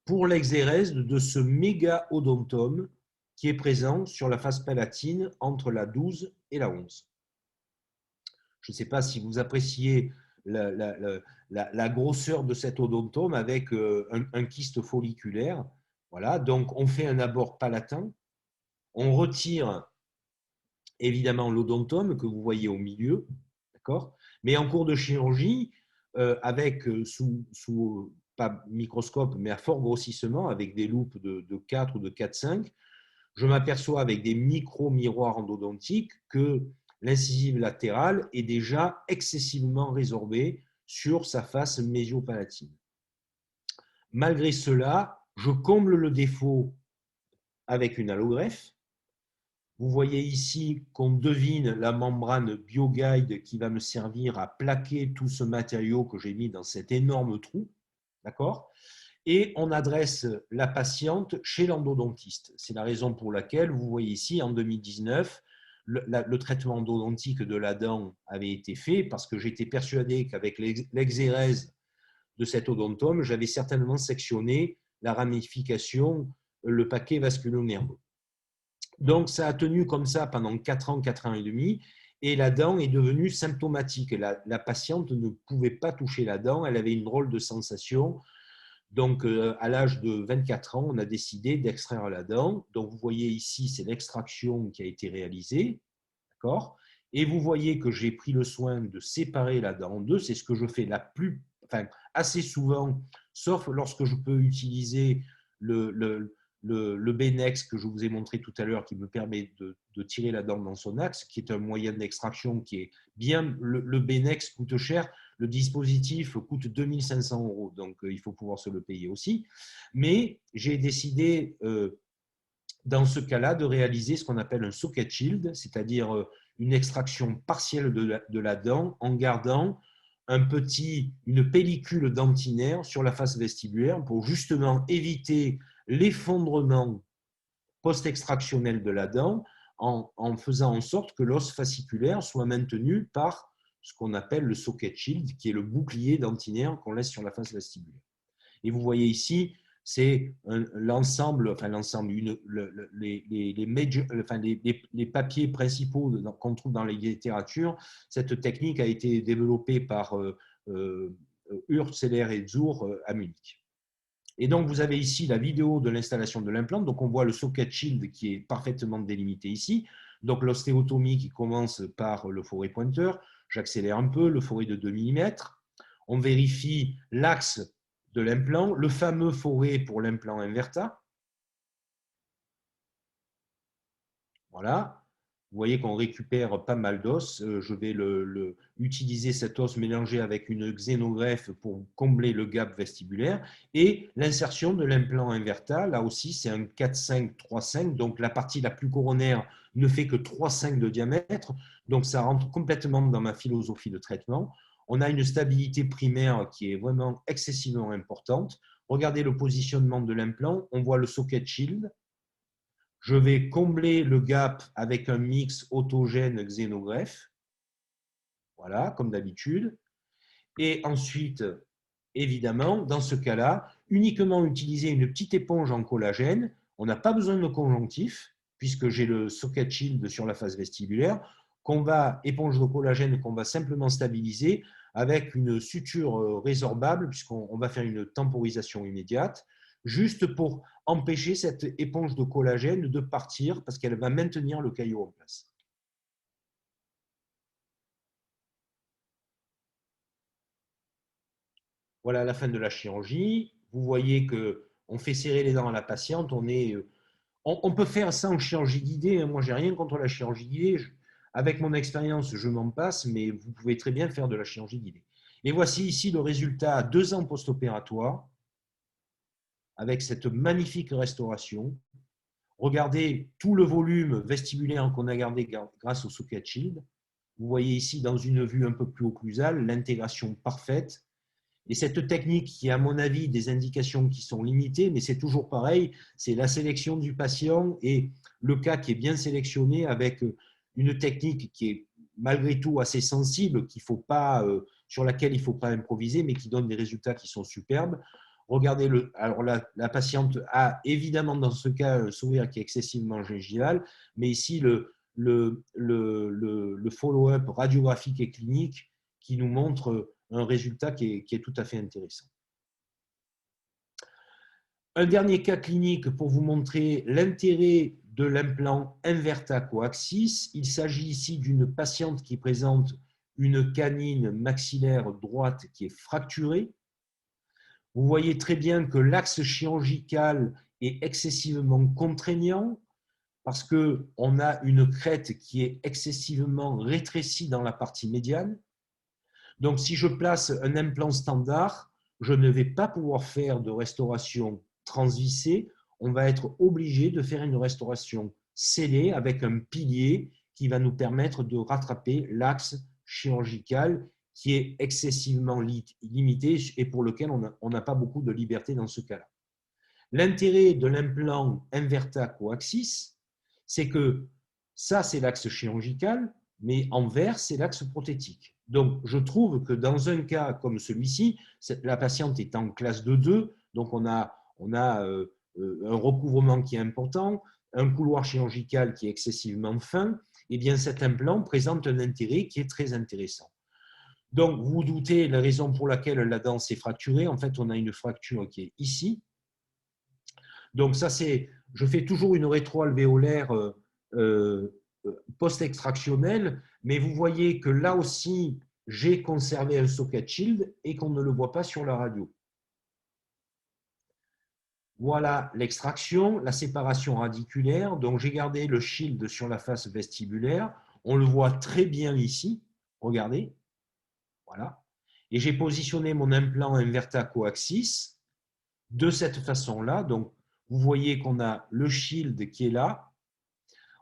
[SPEAKER 2] pour l'exérèse de ce méga odontome qui est présent sur la face palatine entre la 12 et la 11. Je ne sais pas si vous appréciez la grosseur de cet odontome avec un kyste folliculaire. Voilà, donc on fait un abord palatin, on retire évidemment l'odontome que vous voyez au milieu, d'accord ? Mais en cours de chirurgie, avec sous pas microscope, mais à fort grossissement, avec des loupes de 4 ou de 4,5, je m'aperçois avec des micro-miroirs endodontiques que l'incisive latérale est déjà excessivement résorbée sur sa face mésio-palatine. Malgré cela, je comble le défaut avec une allogreffe. Vous voyez ici qu'on devine la membrane BioGuide qui va me servir à plaquer tout ce matériau que j'ai mis dans cet énorme trou. D'accord ? Et on adresse la patiente chez l'endodontiste. C'est la raison pour laquelle vous voyez ici, en 2019, le traitement endodontique de la dent avait été fait parce que j'étais persuadé qu'avec l'exérèse de cet odontome, j'avais certainement sectionné la ramification, le paquet vasculo-nerveux. Donc, ça a tenu comme ça pendant 4 ans, 4 ans et demi, et la dent est devenue symptomatique. La patiente ne pouvait pas toucher la dent, elle avait une drôle de sensation. Donc, à l'âge de 24 ans, on a décidé d'extraire la dent. Donc, vous voyez ici, c'est l'extraction qui a été réalisée. D'accord ? Et vous voyez que j'ai pris le soin de séparer la dent en deux. C'est ce que je fais assez souvent, sauf lorsque je peux utiliser le Benex que je vous ai montré tout à l'heure, qui me permet de tirer la dent dans son axe, qui est un moyen d'extraction qui est bien. Le Benex coûte cher. Le dispositif coûte 2 500 €, donc il faut pouvoir se le payer aussi. Mais j'ai décidé, dans ce cas-là, de réaliser ce qu'on appelle un socket shield, c'est-à-dire une extraction partielle de la dent en gardant une pellicule dentinaire sur la face vestibulaire pour justement éviter l'effondrement post-extractionnel de la dent en faisant en sorte que l'os fasciculaire soit maintenu par ce qu'on appelle le socket shield, qui est le bouclier dentinaire qu'on laisse sur la face vestibulaire. Et vous voyez ici, c'est l'ensemble, les papiers principaux qu'on trouve dans les littératures. Cette technique a été développée par Hurt, Seller et Zur à Munich. Et donc, vous avez ici la vidéo de l'installation de l'implant. Donc, on voit le socket shield qui est parfaitement délimité ici. Donc, l'ostéotomie qui commence par le forêt pointeur. J'accélère un peu, le forêt de 2 mm. On vérifie l'axe de l'implant, le fameux forêt pour l'implant Inverta. Voilà. Vous voyez qu'on récupère pas mal d'os. Je vais utiliser cet os mélangé avec une xénogreffe pour combler le gap vestibulaire. Et l'insertion de l'implant Inverta, là aussi, c'est un 4-5-3-5. Donc, la partie la plus coronaire ne fait que 3,5 de diamètre. Donc, ça rentre complètement dans ma philosophie de traitement. On a une stabilité primaire qui est vraiment excessivement importante. Regardez le positionnement de l'implant. On voit le socket shield. Je vais combler le gap avec un mix autogène xénogreffe. Voilà, comme d'habitude. Et ensuite, évidemment, dans ce cas-là, uniquement utiliser une petite éponge en collagène. On n'a pas besoin de conjonctif, puisque j'ai le socket shield sur la face vestibulaire, éponge de collagène qu'on va simplement stabiliser avec une suture résorbable, puisqu'on va faire une temporisation immédiate, juste pour empêcher cette éponge de collagène de partir, parce qu'elle va maintenir le caillot en place. Voilà la fin de la chirurgie. Vous voyez qu'on fait serrer les dents à la patiente. On peut faire ça en chirurgie guidée. Moi, je n'ai rien contre la chirurgie guidée. Avec mon expérience, je m'en passe, mais vous pouvez très bien faire de la chirurgie guidée. Et voici ici le résultat 2 ans post-opératoire avec cette magnifique restauration. Regardez tout le volume vestibulaire qu'on a gardé grâce au socket shield. Vous voyez ici, dans une vue un peu plus occlusale, l'intégration parfaite. Et cette technique qui a, à mon avis, des indications qui sont limitées, mais c'est toujours pareil, c'est la sélection du patient et le cas qui est bien sélectionné avec une technique qui est malgré tout assez sensible, sur laquelle il ne faut pas improviser, mais qui donne des résultats qui sont superbes. Regardez, alors la patiente a évidemment dans ce cas un sourire qui est excessivement gingival, mais ici le follow-up radiographique et clinique qui nous montre un résultat qui est tout à fait intéressant. Un dernier cas clinique pour vous montrer l'intérêt de l'implant Inverta coaxis. Il s'agit ici d'une patiente qui présente une canine maxillaire droite qui est fracturée. Vous voyez très bien que l'axe chirurgical est excessivement contraignant parce qu'on a une crête qui est excessivement rétrécie dans la partie médiane. Donc, si je place un implant standard, je ne vais pas pouvoir faire de restauration transvissée. On va être obligé de faire une restauration scellée avec un pilier qui va nous permettre de rattraper l'axe chirurgical qui est excessivement limité et pour lequel on n'a pas beaucoup de liberté dans ce cas-là. L'intérêt de l'implant Inverta coaxis, c'est que ça, c'est l'axe chirurgical, mais en vert, c'est l'axe prothétique. Donc, je trouve que dans un cas comme celui-ci, la patiente est en classe de 2, donc on a un recouvrement qui est important, un couloir chirurgical qui est excessivement fin, et bien cet implant présente un intérêt qui est très intéressant. Donc, vous vous doutez la raison pour laquelle la dent s'est fracturée. En fait, on a une fracture qui est ici. Donc, ça, je fais toujours une rétroalvéolaire post-extractionnelle, mais vous voyez que là aussi, j'ai conservé un socket shield et qu'on ne le voit pas sur la radio. Voilà l'extraction, la séparation radiculaire. Donc, j'ai gardé le shield sur la face vestibulaire. On le voit très bien ici. Regardez. Voilà. Et j'ai positionné mon implant Inverta coaxis de cette façon-là. Donc, vous voyez qu'on a le shield qui est là.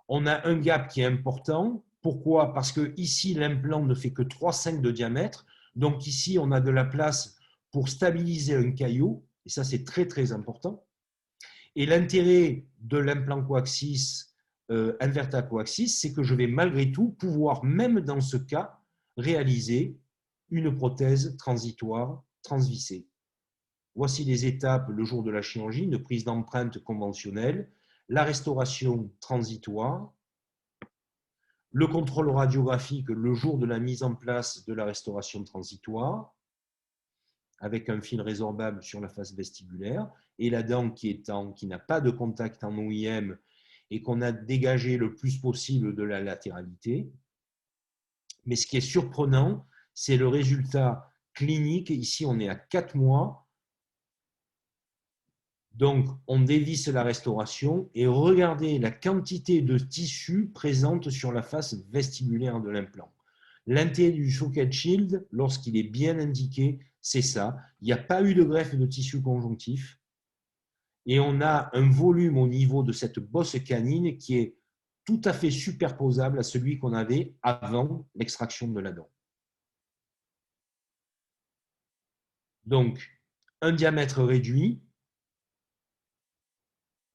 [SPEAKER 2] On a un gap qui est important. Pourquoi? Parce que ici, l'implant ne fait que 3,5 de diamètre. Donc, ici, on a de la place pour stabiliser un caillot. Et ça, c'est très, très important. Et l'intérêt de l'implant coaxis, Inverta coaxis, c'est que je vais malgré tout pouvoir, même dans ce cas, réaliser une prothèse transitoire transvissée. Voici les étapes le jour de la chirurgie, une prise d'empreinte conventionnelle, la restauration transitoire, le contrôle radiographique le jour de la mise en place de la restauration transitoire, avec un fil résorbable sur la face vestibulaire, et la dent qui n'a pas de contact en OIM et qu'on a dégagé le plus possible de la latéralité. Mais ce qui est surprenant, c'est le résultat clinique. Ici, on est à 4 mois. Donc, on dévisse la restauration et regardez la quantité de tissu présente sur la face vestibulaire de l'implant. L'intérêt du Socket Shield, lorsqu'il est bien indiqué, c'est ça. Il n'y a pas eu de greffe de tissu conjonctif et on a un volume au niveau de cette bosse canine qui est tout à fait superposable à celui qu'on avait avant l'extraction de la dent. Donc, un diamètre réduit,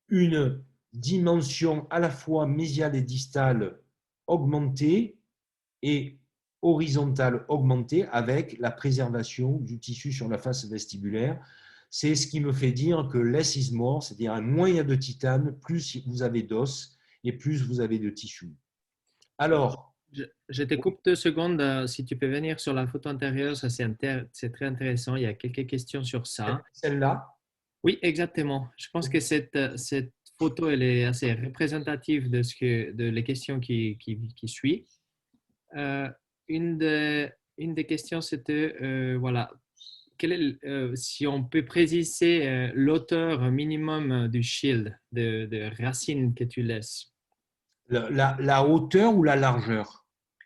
[SPEAKER 2] une dimension à la fois mésiale et distale augmentée et horizontale augmentée avec la préservation du tissu sur la face vestibulaire. C'est ce qui me fait dire que less is more, c'est-à-dire moins il y a de titane, plus vous avez d'os et plus vous avez de tissu. Alors,
[SPEAKER 3] je te coupe 2 secondes. Si tu peux venir sur la photo antérieure, ça c'est très intéressant. Il y a quelques questions sur ça.
[SPEAKER 2] Celle-là?
[SPEAKER 3] Oui, exactement. Je pense que cette photo, elle est assez représentative de les questions qui suivent. Une des questions, c'était, voilà, si on peut préciser l'auteur minimum du shield, de racine que tu laisses.
[SPEAKER 2] La hauteur ou la largeur?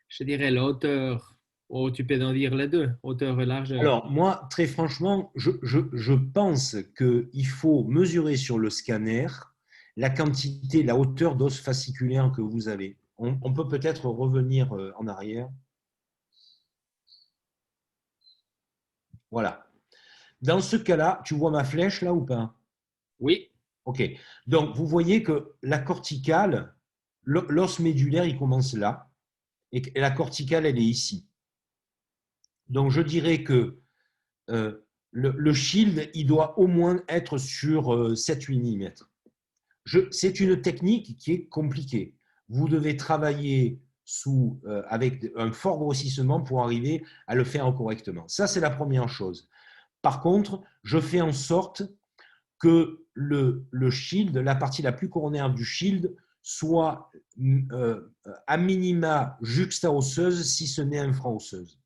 [SPEAKER 3] Je dirais la hauteur, ou tu peux en dire les deux, hauteur et largeur.
[SPEAKER 2] Alors, moi, très franchement, je pense qu'il faut mesurer sur le scanner la quantité, la hauteur d'os fasciculaire que vous avez. On peut peut-être revenir en arrière. Voilà. Dans ce cas-là, tu vois ma flèche là ou pas?
[SPEAKER 3] Oui.
[SPEAKER 2] OK. Donc, vous voyez que la corticale, l'os médulaire, il commence là, et la corticale, elle est ici. Donc, je dirais que le shield, il doit au moins être sur 7-8 mm. C'est une technique qui est compliquée. Vous devez travailler avec un fort grossissement pour arriver à le faire correctement. Ça, c'est la première chose. Par contre, je fais en sorte que le shield, la partie la plus coronaire du shield, soit à minima juxta-osseuse, si ce n'est infra-osseuse.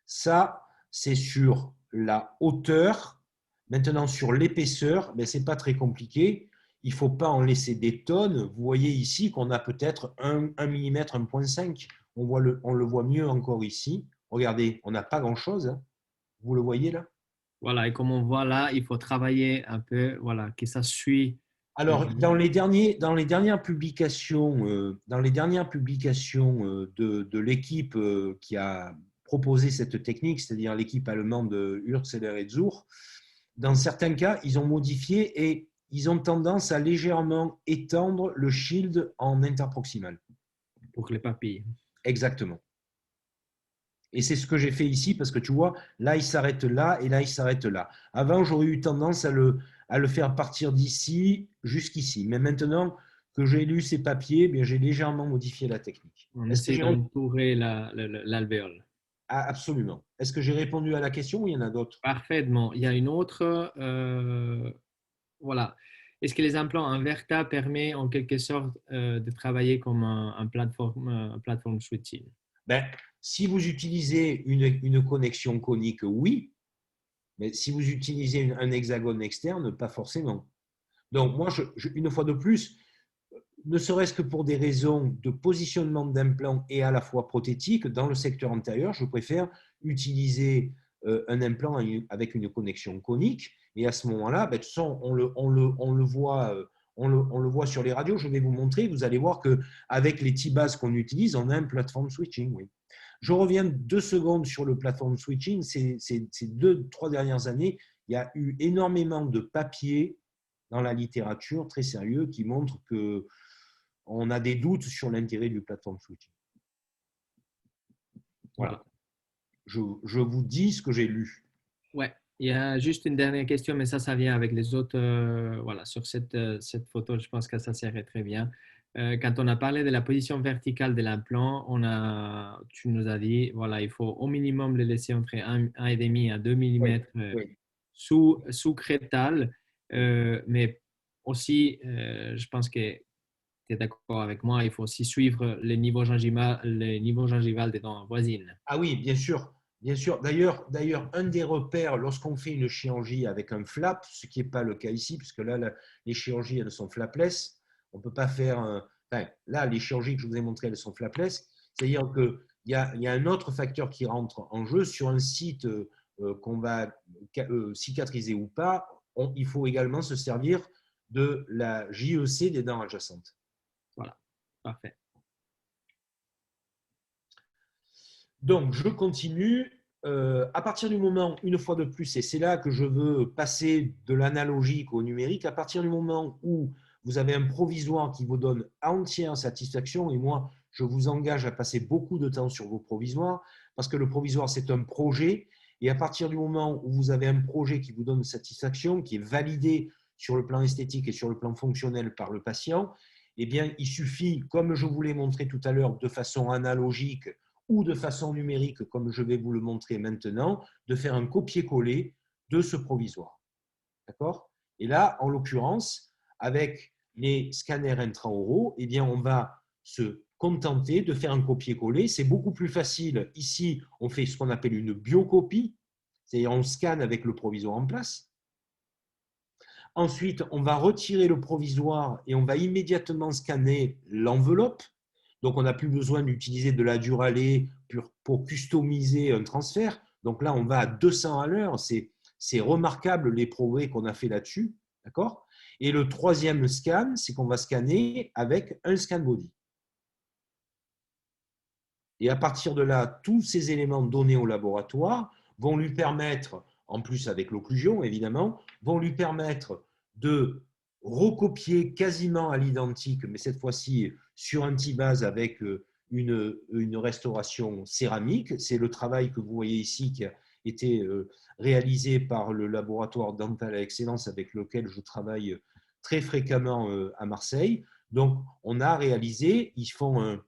[SPEAKER 2] Ça, c'est sur la hauteur. Maintenant, sur l'épaisseur, ce n'est pas très compliqué. Il ne faut pas en laisser des tonnes. Vous voyez ici qu'on a peut-être 1 mm, 1,5 mm. On le voit mieux encore ici. Regardez, on n'a pas grand-chose. Hein. Vous le voyez là?
[SPEAKER 3] Voilà, et comme on voit là, il faut travailler un peu, voilà, que ça suit.
[SPEAKER 2] Alors, dans les dernières publications, de l'équipe qui a proposé cette technique, c'est-à-dire l'équipe allemande de Hürzeler et Zur, dans certains cas, ils ont modifié et ils ont tendance à légèrement étendre le shield en interproximal.
[SPEAKER 3] Pour les papilles.
[SPEAKER 2] Exactement. Et c'est ce que j'ai fait ici parce que tu vois, là, il s'arrête là et là, il s'arrête là. Avant, j'aurais eu tendance à le faire partir d'ici jusqu'ici. Mais maintenant que j'ai lu ces papiers, bien, j'ai légèrement modifié la technique.
[SPEAKER 3] On essaie d'entourer l'alvéole.
[SPEAKER 2] Ah, absolument. Est-ce que j'ai répondu à la question ou il y en a d'autres?
[SPEAKER 3] Parfaitement. Il y a une autre. Voilà. Est-ce que les implants en Verta permettent en quelque sorte de travailler comme un plateforme switching?
[SPEAKER 2] Ben, si vous utilisez une connexion conique, oui. Mais si vous utilisez un hexagone externe, pas forcément. Donc, moi, une fois de plus, ne serait-ce que pour des raisons de positionnement d'implant et à la fois prothétique, dans le secteur antérieur, je préfère utiliser un implant avec une connexion conique. Et à ce moment-là, de toute façon, on le voit sur les radios. Je vais vous montrer. Vous allez voir qu'avec les T-bases qu'on utilise, on a un platform switching. Oui. Je reviens 2 secondes sur le platform switching. Ces 2-3 dernières années, il y a eu énormément de papiers dans la littérature très sérieux qui montrent qu'on a des doutes sur l'intérêt du platform switching. Voilà. Je vous dis ce que j'ai lu.
[SPEAKER 3] Ouais. Il y a juste une dernière question, mais ça vient avec les autres. Voilà, sur cette photo, je pense que ça serait très bien. Quand on a parlé de la position verticale de l'implant, tu nous as dit, voilà, il faut au minimum le laisser entre 1,5 à 2
[SPEAKER 2] Oui,
[SPEAKER 3] mm
[SPEAKER 2] oui.
[SPEAKER 3] sous crétal, mais aussi, je pense que tu es d'accord avec moi, il faut aussi suivre le niveau gingival des dents voisines.
[SPEAKER 2] Ah oui, bien sûr. Bien sûr. D'ailleurs, un des repères, lorsqu'on fait une chirurgie avec un flap, ce qui n'est pas le cas ici, puisque là, les chirurgies, elles sont flapless. On ne peut pas faire. Enfin, là, les chirurgies que je vous ai montrées, elles sont flapless. C'est-à-dire qu'il y a un autre facteur qui rentre en jeu sur un site qu'on va cicatriser ou pas. Il faut également se servir de la JEC des dents adjacentes.
[SPEAKER 3] Voilà, parfait.
[SPEAKER 2] Donc, je continue. À partir du moment, une fois de plus, et c'est là que je veux passer de l'analogique au numérique, à partir du moment où vous avez un provisoire qui vous donne entière satisfaction, et moi, je vous engage à passer beaucoup de temps sur vos provisoires, parce que le provisoire, c'est un projet, et à partir du moment où vous avez un projet qui vous donne satisfaction, qui est validé sur le plan esthétique et sur le plan fonctionnel par le patient, eh bien, il suffit, comme je vous l'ai montré tout à l'heure, de façon analogique, ou de façon numérique, comme je vais vous le montrer maintenant, de faire un copier-coller de ce provisoire. D'accord? Et là, en l'occurrence, avec les scanners intraoraux, eh bien, on va se contenter de faire un copier-coller. C'est beaucoup plus facile. Ici, on fait ce qu'on appelle une biocopie, c'est-à-dire on scanne avec le provisoire en place. Ensuite, on va retirer le provisoire et on va immédiatement scanner l'enveloppe. Donc, on n'a plus besoin d'utiliser de la Duralé pour customiser un transfert. Donc là, on va à 200 à l'heure. C'est remarquable les progrès qu'on a fait là-dessus. D'accord? Et le troisième scan, c'est qu'on va scanner avec un scan body. Et à partir de là, tous ces éléments donnés au laboratoire vont lui permettre, en plus avec l'occlusion évidemment, vont lui permettre de recopier quasiment à l'identique, mais cette fois-ci sur un T-base avec une restauration céramique. C'est le travail que vous voyez ici qui a été réalisé par le laboratoire Dental à Excellence avec lequel je travaille très fréquemment à Marseille. Donc, on a réalisé, ils font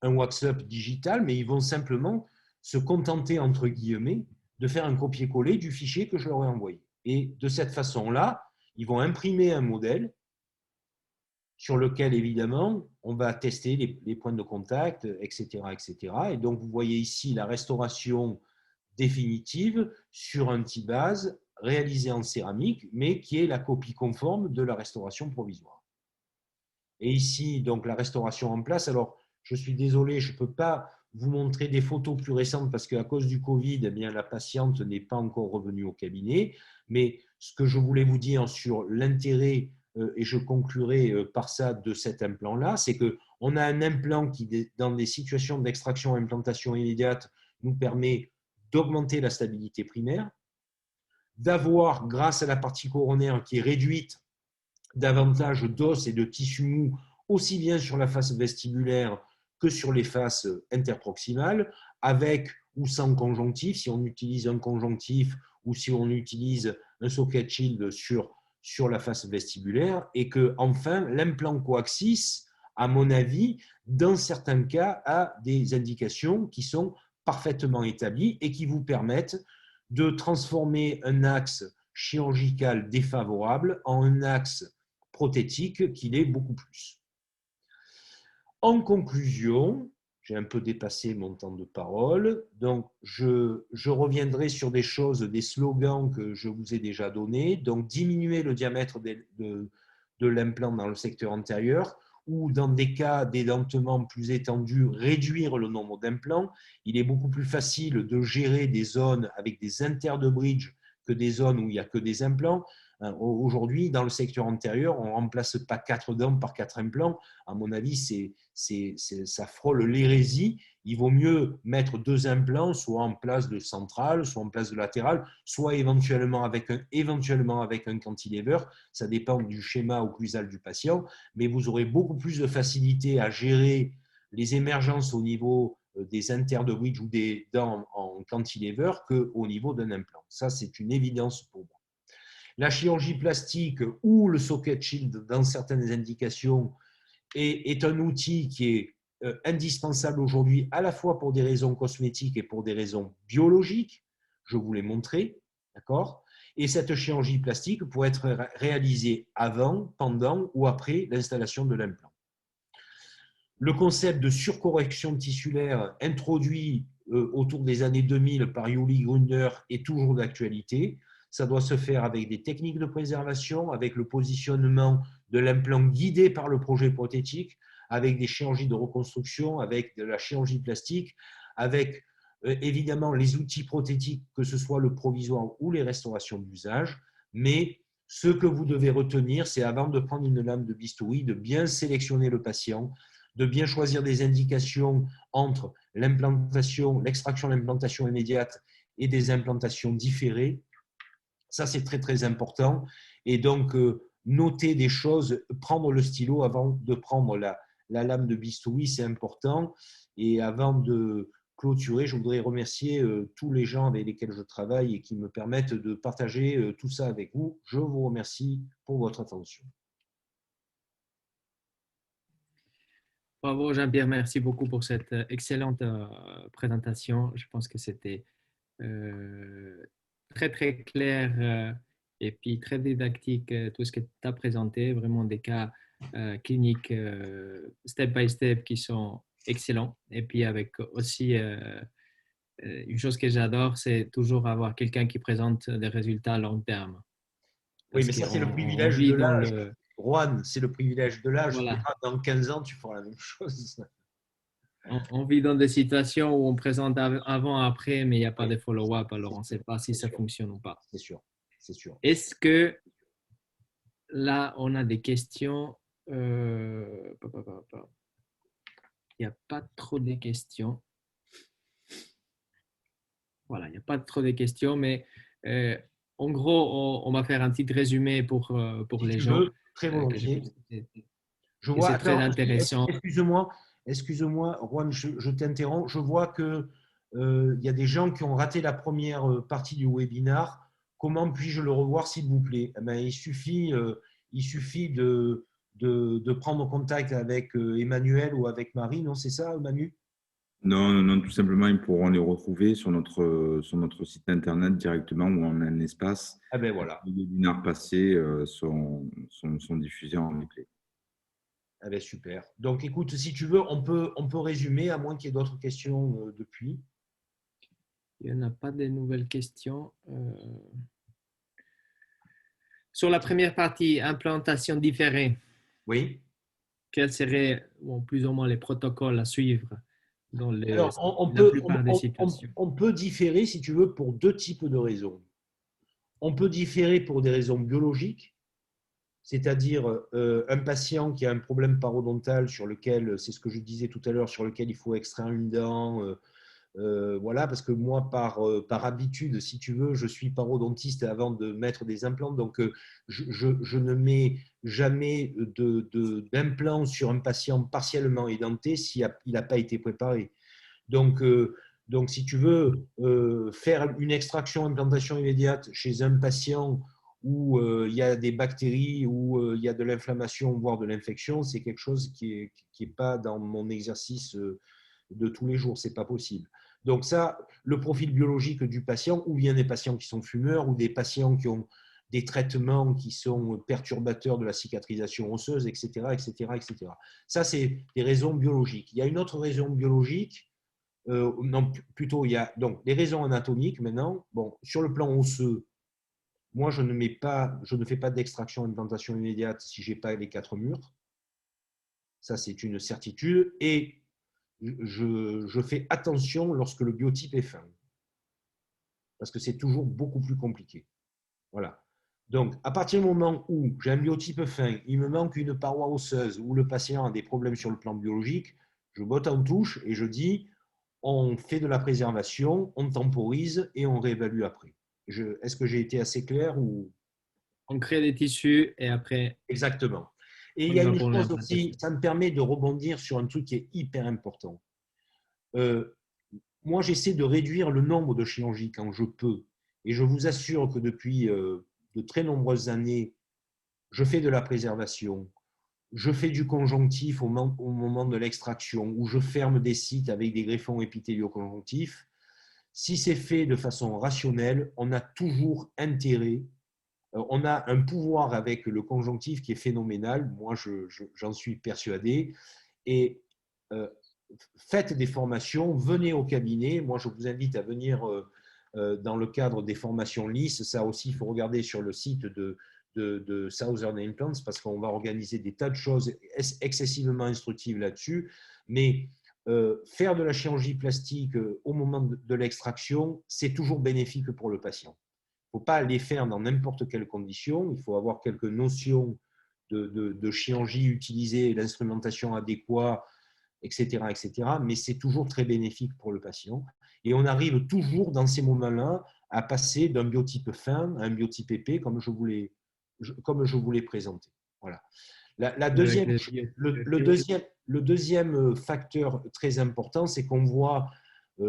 [SPEAKER 2] un wax-up digital, mais ils vont simplement se contenter, entre guillemets, de faire un copier-coller du fichier que je leur ai envoyé. Et de cette façon-là, ils vont imprimer un modèle sur lequel, évidemment, on va tester les points de contact, etc., etc. Et donc, vous voyez ici la restauration définitive sur un T-base réalisé en céramique, mais qui est la copie conforme de la restauration provisoire. Et ici, donc, la restauration en place. Alors, je suis désolé, je ne peux pas vous montrer des photos plus récentes parce qu'à cause du Covid, eh bien, la patiente n'est pas encore revenue au cabinet. Mais ce que je voulais vous dire sur l'intérêt, et je conclurai par ça de cet implant-là, c'est qu'on a un implant qui, dans des situations d'extraction et implantation immédiate, nous permet d'augmenter la stabilité primaire, d'avoir, grâce à la partie coronaire qui est réduite, davantage d'os et de tissus mous, aussi bien sur la face vestibulaire que sur les faces interproximales, avec ou sans conjonctif, si on utilise un conjonctif ou si on utilise un socket shield sur la face vestibulaire, et que enfin l'implant coaxis, à mon avis, dans certains cas, a des indications qui sont parfaitement établies et qui vous permettent de transformer un axe chirurgical défavorable en un axe prothétique qui l'est beaucoup plus. En conclusion, j'ai un peu dépassé mon temps de parole, donc je reviendrai sur des choses, des slogans que je vous ai déjà donnés. Donc, diminuer le diamètre de l'implant dans le secteur antérieur, ou dans des cas d'édentement plus étendus, réduire le nombre d'implants. Il est beaucoup plus facile de gérer des zones avec des inter de bridge que des zones où il n'y a que des implants. Aujourd'hui, dans le secteur antérieur, on ne remplace pas 4 dents par 4 implants. À mon avis, ça frôle l'hérésie. Il vaut mieux mettre 2 implants, soit en place de central, soit en place de latéral, soit éventuellement avec un cantilever. Ça dépend du schéma occlusal du patient, mais vous aurez beaucoup plus de facilité à gérer les émergences au niveau des inter de bridge ou des dents en cantilever qu'au niveau d'un implant. Ça, c'est une évidence pour moi. La chirurgie plastique ou le socket shield dans certaines indications est un outil qui est indispensable aujourd'hui à la fois pour des raisons cosmétiques et pour des raisons biologiques. Je vous l'ai montré, d'accord ? Et cette chirurgie plastique pourrait être réalisée avant, pendant ou après l'installation de l'implant. Le concept de surcorrection tissulaire introduit autour des années 2000 par Uli Grunder est toujours d'actualité. Ça doit se faire avec des techniques de préservation, avec le positionnement de l'implant guidé par le projet prothétique, avec des chirurgies de reconstruction, avec de la chirurgie plastique, avec évidemment les outils prothétiques, que ce soit le provisoire ou les restaurations d'usage. Mais ce que vous devez retenir, c'est avant de prendre une lame de bistouri, de bien sélectionner le patient, de bien choisir des indications entre l'implantation, l'extraction, l'implantation immédiate et des implantations différées. Ça, c'est très, très important. Et donc, noter des choses, prendre le stylo avant de prendre la lame de bistouri, c'est important. Et avant de clôturer, je voudrais remercier tous les gens avec lesquels je travaille et qui me permettent de partager tout ça avec vous. Je vous remercie pour votre attention.
[SPEAKER 3] Bravo Jean-Pierre, merci beaucoup pour cette excellente présentation. Je pense que c'était très très clair et puis très didactique tout ce que tu as présenté, vraiment des cas cliniques step by step qui sont excellents. Et puis avec aussi une chose que j'adore, c'est toujours avoir quelqu'un qui présente des résultats à long terme.
[SPEAKER 2] Oui, mais ça c'est le privilège de l'âge. Juan, c'est le privilège de l'âge.
[SPEAKER 3] Voilà.
[SPEAKER 2] Dans 15 ans, tu feras la même chose.
[SPEAKER 3] On vit dans des situations où on présente avant, après, mais il n'y a pas de follow-up, alors on ne sait pas si ça fonctionne ou pas.
[SPEAKER 2] C'est sûr, c'est sûr.
[SPEAKER 3] Est-ce que là, on a des questions il n'y a pas trop de questions. Voilà, il n'y a pas trop de questions, mais en gros, on va faire un petit résumé pour les gens.
[SPEAKER 2] Très volontiers. Je
[SPEAKER 3] vois, c'est très
[SPEAKER 2] attends,
[SPEAKER 3] intéressant.
[SPEAKER 2] Excuse-moi, Juan, je t'interromps. Je vois qu'il y a des gens qui ont raté la première partie du webinaire. Comment puis-je le revoir, s'il vous plaît? Il suffit de prendre contact avec Emmanuel ou avec Marie, non? C'est ça, Manu?
[SPEAKER 1] Non, tout simplement, ils pourront les retrouver sur notre site internet directement où on a un espace.
[SPEAKER 2] Ah ben voilà.
[SPEAKER 1] Les webinaires passés sont diffusés en replay.
[SPEAKER 2] Ah ben super. Donc écoute, si tu veux, on peut résumer, à moins qu'il y ait d'autres questions depuis.
[SPEAKER 3] Il n'y en a pas de nouvelles questions. Sur la première partie, implantation différée.
[SPEAKER 2] Oui.
[SPEAKER 3] Quels seraient plus ou moins les protocoles à suivre dans la
[SPEAKER 2] plupart des situations? On peut différer, si tu veux, pour deux types de raisons. On peut différer pour des raisons biologiques, c'est-à-dire un patient qui a un problème parodontal sur lequel, c'est ce que je disais tout à l'heure, sur lequel il faut extraire une dent. Voilà, parce que moi, par habitude, si tu veux, je suis parodontiste avant de mettre des implants, donc je ne mets jamais d'implant sur un patient partiellement édenté s'il n'a pas été préparé. Donc, si tu veux faire une extraction, implantation immédiate chez un patient où il y a des bactéries, où il y a de l'inflammation, voire de l'infection, c'est quelque chose qui est pas dans mon exercice de tous les jours, c'est pas possible. Donc ça, le profil biologique du patient, ou bien des patients qui sont fumeurs, ou des patients qui ont des traitements qui sont perturbateurs de la cicatrisation osseuse, etc., etc., etc. Ça, c'est des raisons biologiques. Il y a une autre raison biologique, non, plutôt, il y a donc les raisons anatomiques maintenant. Bon, sur le plan osseux, moi, je ne fais pas d'extraction implantation immédiate si je n'ai pas les 4 murs. Ça, c'est une certitude. Et je fais attention lorsque le biotype est fin. Parce que c'est toujours beaucoup plus compliqué. Voilà. Donc, à partir du moment où j'ai un biotype fin, il me manque une paroi osseuse ou le patient a des problèmes sur le plan biologique, je botte en touche et je dis, on fait de la préservation, on temporise et on réévalue après. Est-ce que j'ai été assez clair ou...
[SPEAKER 3] On crée des tissus et après...
[SPEAKER 2] Exactement. Et il y a une chose aussi, ça me permet de rebondir sur un truc qui est hyper important. moi, j'essaie de réduire le nombre de chirurgies quand je peux. Et je vous assure que depuis de très nombreuses années, je fais de la préservation, je fais du conjonctif au moment de l'extraction, ou je ferme des sites avec des greffons épithélio-conjonctifs. Si c'est fait de façon rationnelle, on a toujours intérêt. On a un pouvoir avec le conjonctif qui est phénoménal. Moi, j'en suis persuadé. Et faites des formations, venez au cabinet. Moi, je vous invite à venir dans le cadre des formations LIS. Ça aussi, il faut regarder sur le site de Southern Implants parce qu'on va organiser des tas de choses excessivement instructives là-dessus. Mais faire de la chirurgie plastique au moment de l'extraction, c'est toujours bénéfique pour le patient. Il ne faut pas les faire dans n'importe quelle condition. Il faut avoir quelques notions de chirurgie utilisée, l'instrumentation adéquate, etc., etc. Mais c'est toujours très bénéfique pour le patient. Et on arrive toujours dans ces moments-là à passer d'un biotype fin à un biotype épais, comme je vous l'ai présenté. Voilà. Le deuxième facteur très important, c'est qu'on voit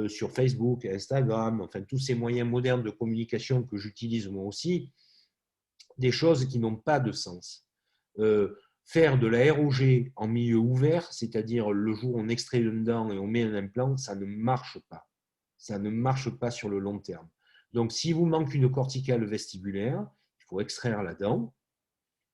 [SPEAKER 2] sur Facebook, Instagram, enfin tous ces moyens modernes de communication que j'utilise moi aussi, des choses qui n'ont pas de sens. Faire de la ROG en milieu ouvert, c'est-à-dire le jour où on extrait une dent et on met un implant, ça ne marche pas. Ça ne marche pas sur le long terme. Donc, si vous manque une corticale vestibulaire, il faut extraire la dent,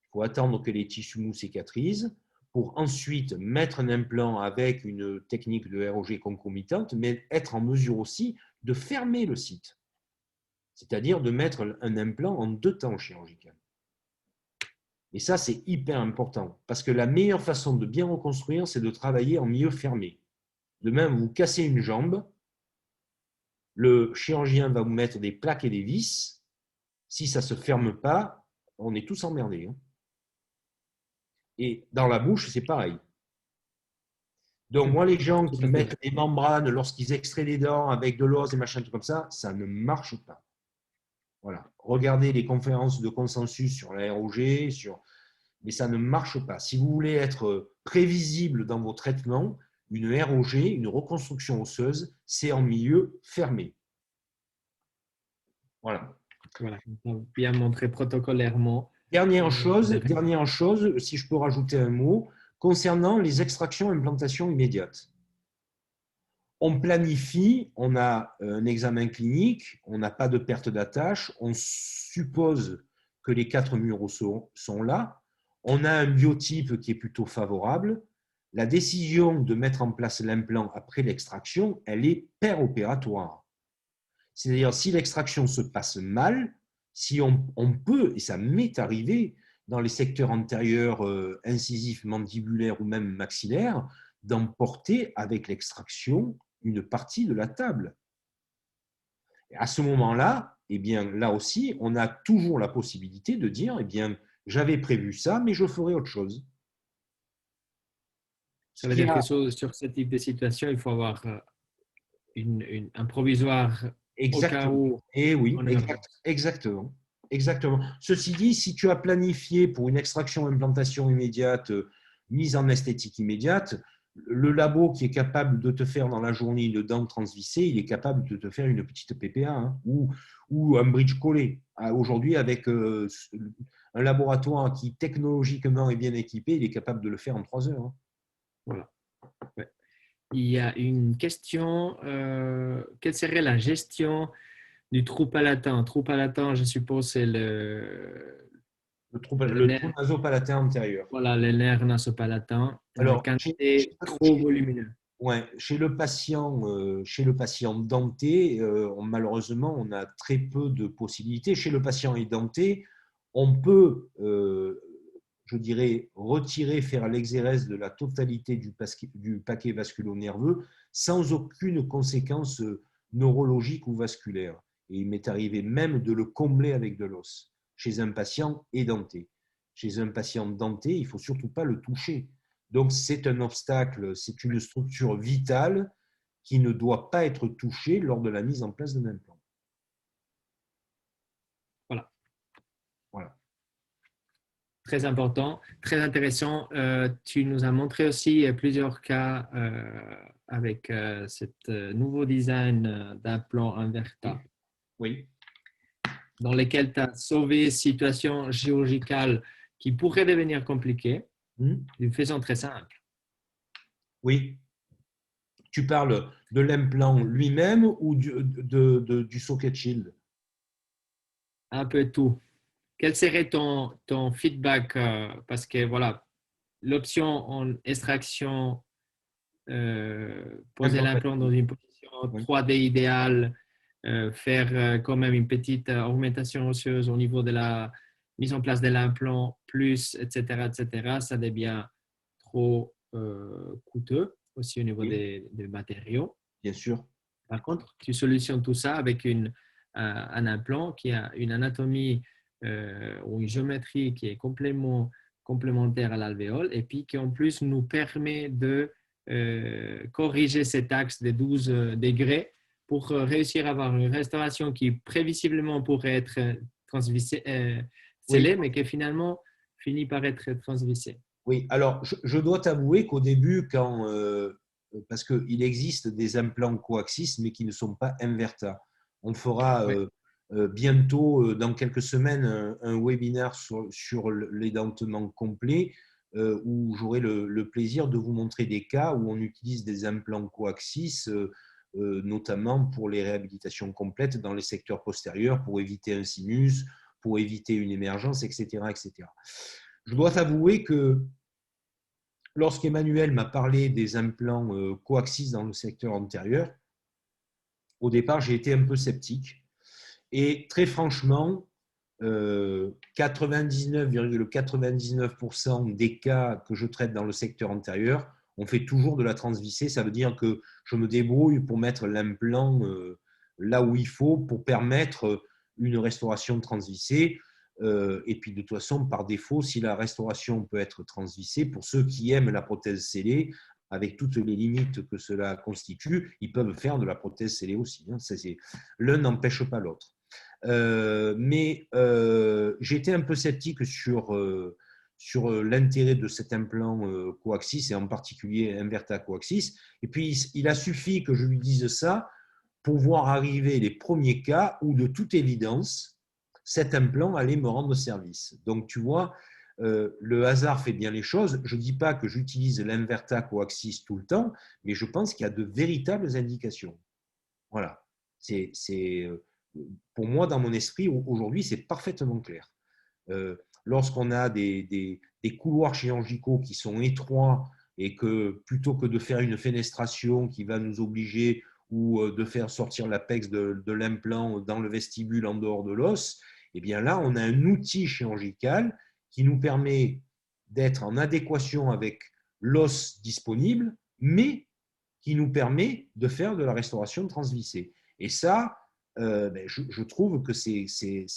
[SPEAKER 2] il faut attendre que les tissus mous cicatrisent pour ensuite mettre un implant avec une technique de ROG concomitante, mais être en mesure aussi de fermer le site, c'est-à-dire de mettre un implant en 2 temps chirurgical. Et ça, c'est hyper important, parce que la meilleure façon de bien reconstruire, c'est de travailler en milieu fermé. De même, vous cassez une jambe, le chirurgien va vous mettre des plaques et des vis. Si ça ne se ferme pas, on est tous emmerdés. Et dans la bouche, c'est pareil. Donc, moi, les gens qui mettent des membranes lorsqu'ils extraient des dents avec de l'os et machin, tout comme ça ne marche pas. Voilà. Regardez les conférences de consensus sur la ROG, mais ça ne marche pas. Si vous voulez être prévisible dans vos traitements, une ROG, une reconstruction osseuse, c'est en milieu fermé. Voilà.
[SPEAKER 3] Voilà, bien montré protocolairement.
[SPEAKER 2] Dernière chose, si je peux rajouter un mot, concernant les extractions et implantations immédiates. On planifie, on a un examen clinique, on n'a pas de perte d'attache, on suppose que les 4 murs osseux sont là, on a un biotype qui est plutôt favorable. La décision de mettre en place l'implant après l'extraction, elle est péropératoire. C'est-à-dire, si l'extraction se passe mal, si on peut, et ça m'est arrivé dans les secteurs antérieurs incisifs, mandibulaires ou même maxillaires, d'emporter avec l'extraction une partie de la table. Et à ce moment-là, eh bien, là aussi, on a toujours la possibilité de dire, eh bien, j'avais prévu ça, mais je ferai autre chose.
[SPEAKER 3] Ça veut dire que sur ce type de situation, il faut avoir un provisoire au cas où.
[SPEAKER 2] Et oui, exactement. Exactement. Ceci dit, si tu as planifié pour une extraction implantation immédiate, mise en esthétique immédiate, le labo qui est capable de te faire dans la journée une dent transvissée, il est capable de te faire une petite PPA ou un bridge collé. Aujourd'hui, avec un laboratoire qui technologiquement est bien équipé, il est capable de le faire en 3 heures.
[SPEAKER 3] Voilà. Ouais. Il y a une question, quelle serait la gestion du trou palatin? Trou palatin, je suppose, c'est le
[SPEAKER 2] trou nasopalatin antérieur.
[SPEAKER 3] Voilà, les nerfs nasopalatains.
[SPEAKER 2] Alors,
[SPEAKER 3] quand c'est trop volumineux.
[SPEAKER 2] Ouais, chez le patient denté, malheureusement, on a très peu de possibilités. Chez le patient édenté, on peut, je dirais, retirer, faire l'exérèse de la totalité du paquet vasculo-nerveux sans aucune conséquence neurologique ou vasculaire. Et il m'est arrivé même de le combler avec de l'os chez un patient édenté. Chez un patient denté, il ne faut surtout pas le toucher. Donc, c'est un obstacle, c'est une structure vitale qui ne doit pas être touchée lors de la mise en place d'un implant.
[SPEAKER 3] Voilà. très important, très intéressant. Tu nous as montré aussi plusieurs cas avec ce nouveau design d'implant Inverta.
[SPEAKER 2] Oui.
[SPEAKER 3] Dans lesquels tu as sauvé situations chirurgicales qui pourraient devenir compliquées d'une façon très simple.
[SPEAKER 2] Oui. Tu parles de l'implant lui-même ou du socket shield?
[SPEAKER 3] Un peu tout. Quel serait ton feedback? Parce que voilà, l'option en extraction, poser l'implant dans une position 3D idéale, faire quand même une petite augmentation osseuse au niveau de la mise en place de l'implant, plus, etc., ça devient trop coûteux aussi au niveau des matériaux.
[SPEAKER 2] Bien sûr.
[SPEAKER 3] Par contre, tu solutionnes tout ça avec un implant qui a une anatomie ou une géométrie qui est complémentaire à l'alvéole et puis qui en plus nous permet de corriger cet axe de 12 degrés pour réussir à avoir une restauration qui prévisiblement pourrait être transvissée, scellée, mais qui finalement finit par être transvissée.
[SPEAKER 2] Oui, alors je dois t'avouer qu'au début, parce qu'il existe des implants coaxis, mais qui ne sont pas Inverta. On fera bientôt, dans quelques semaines, un webinaire sur l'édentement complet où j'aurai le plaisir de vous montrer des cas où on utilise des implants coaxis, notamment pour les réhabilitations complètes dans les secteurs postérieurs, pour éviter un sinus, pour éviter une émergence, etc., etc. Je dois t'avouer que lorsqu'Emmanuel m'a parlé des implants coaxis dans le secteur antérieur, au départ, j'ai été un peu sceptique. Et très franchement, 99,99% des cas que je traite dans le secteur antérieur, on fait toujours de la transvissée. Ça veut dire que je me débrouille pour mettre l'implant là où il faut pour permettre une restauration transvissée. Et puis de toute façon, par défaut, si la restauration peut être transvissée, pour ceux qui aiment la prothèse scellée, avec toutes les limites que cela constitue, ils peuvent faire de la prothèse scellée aussi. L'un n'empêche pas l'autre. Mais j'étais un peu sceptique sur l'intérêt de cet implant coaxis et en particulier Inverta coaxis. Et puis, il a suffi que je lui dise ça pour voir arriver les premiers cas où, de toute évidence, cet implant allait me rendre service. Donc, tu vois, le hasard fait bien les choses. Je ne dis pas que j'utilise l'Inverta coaxis tout le temps, mais je pense qu'il y a de véritables indications. Voilà. Pour moi, dans mon esprit, aujourd'hui, c'est parfaitement clair. Lorsqu'on a des couloirs chirurgicaux qui sont étroits et que plutôt que de faire une fenestration qui va nous obliger ou de faire sortir l'apex de l'implant dans le vestibule en dehors de l'os, eh bien là, on a un outil chirurgical qui nous permet d'être en adéquation avec l'os disponible, mais qui nous permet de faire de la restauration transvissée. Et ça, je trouve que c'est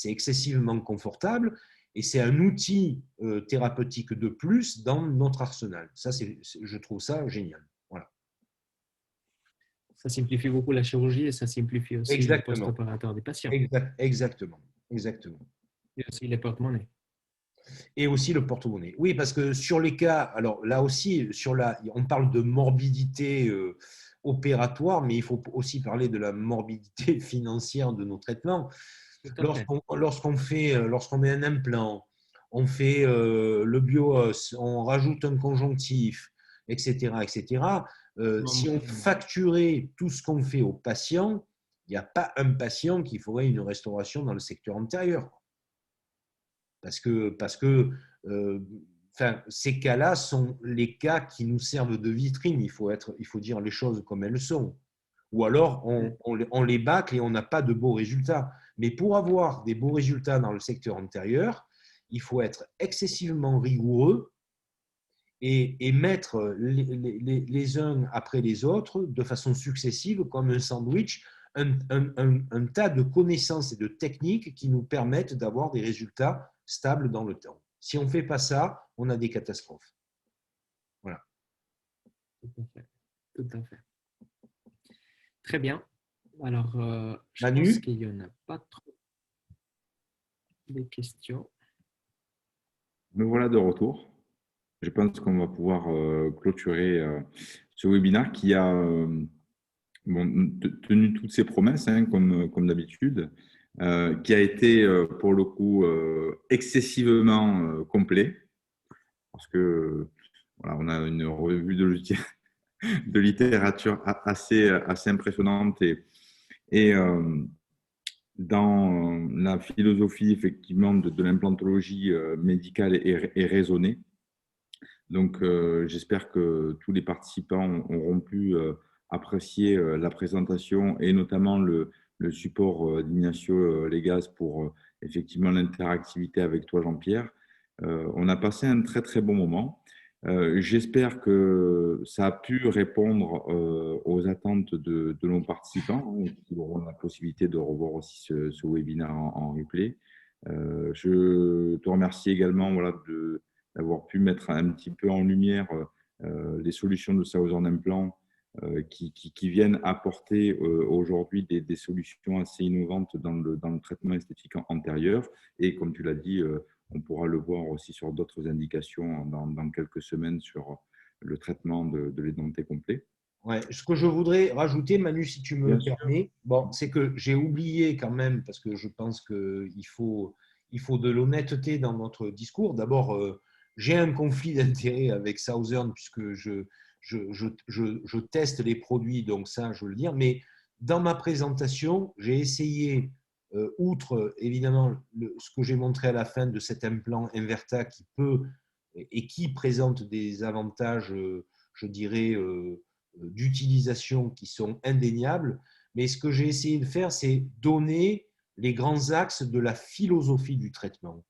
[SPEAKER 2] excessivement confortable et c'est un outil thérapeutique de plus dans notre arsenal. Ça, je trouve ça génial. Voilà.
[SPEAKER 3] Ça simplifie beaucoup la chirurgie et ça simplifie aussi le post-opératoire des patients.
[SPEAKER 2] Exactement.
[SPEAKER 3] Et aussi les porte-monnaies.
[SPEAKER 2] Et aussi le porte-monnaie. Oui, parce que sur les cas, alors là aussi, on parle de morbidité opératoire, mais il faut aussi parler de la morbidité financière de nos traitements. Lorsqu'on met un implant, on fait le bios, on rajoute un conjonctif, etc., si on facturait tout ce qu'on fait aux patients, il n'y a pas un patient qui ferait une restauration dans le secteur antérieur. Parce que ces cas-là sont les cas qui nous servent de vitrine. Il faut dire les choses comme elles sont. Ou alors, on les bâcle et on n'a pas de beaux résultats. Mais pour avoir des beaux résultats dans le secteur antérieur, il faut être excessivement rigoureux et mettre les uns après les autres de façon successive, comme un sandwich, un tas de connaissances et de techniques qui nous permettent d'avoir des résultats stables dans le temps. Si on ne fait pas ça, on a des catastrophes. Voilà.
[SPEAKER 3] Tout à fait. Très bien. Alors, je
[SPEAKER 2] Manu,
[SPEAKER 3] pense qu'il n'y en a pas trop de questions.
[SPEAKER 1] Me voilà de retour. Je pense qu'on va pouvoir clôturer ce webinaire qui a tenu toutes ses promesses, hein, comme d'habitude, qui a été pour le coup excessivement complet, parce que voilà, on a une revue de littérature assez impressionnante et dans la philosophie effectivement de l'implantologie médicale et raisonnée. Donc, j'espère que tous les participants auront pu apprécier la présentation et notamment le support d'Ignacio Legaz pour effectivement l'interactivité avec toi, Jean-Pierre. On a passé un très, très bon moment. J'espère que ça a pu répondre aux attentes de nos participants, hein, qui auront la possibilité de revoir aussi ce webinaire en replay. Je te remercie également voilà, d'avoir pu mettre un petit peu en lumière les solutions de Southern Implant qui viennent apporter aujourd'hui des solutions assez innovantes dans le traitement esthétique antérieur. Et comme tu l'as dit, on pourra le voir aussi sur d'autres indications dans quelques semaines sur le traitement de l'édenté complet.
[SPEAKER 2] Ouais, ce que je voudrais rajouter, Manu, si tu me
[SPEAKER 1] Bien sûr.
[SPEAKER 2] permets, bon, c'est que j'ai oublié quand même, parce que je pense qu'il faut de l'honnêteté dans notre discours. D'abord, j'ai un conflit d'intérêt avec Southern, puisque je teste les produits, donc ça, je veux le dire. Mais dans ma présentation, j'ai essayé, outre évidemment ce que j'ai montré à la fin de cet implant Inverta qui peut et qui présente des avantages, je dirais, d'utilisation qui sont indéniables. Mais ce que j'ai essayé de faire, c'est donner les grands axes de la philosophie du traitement.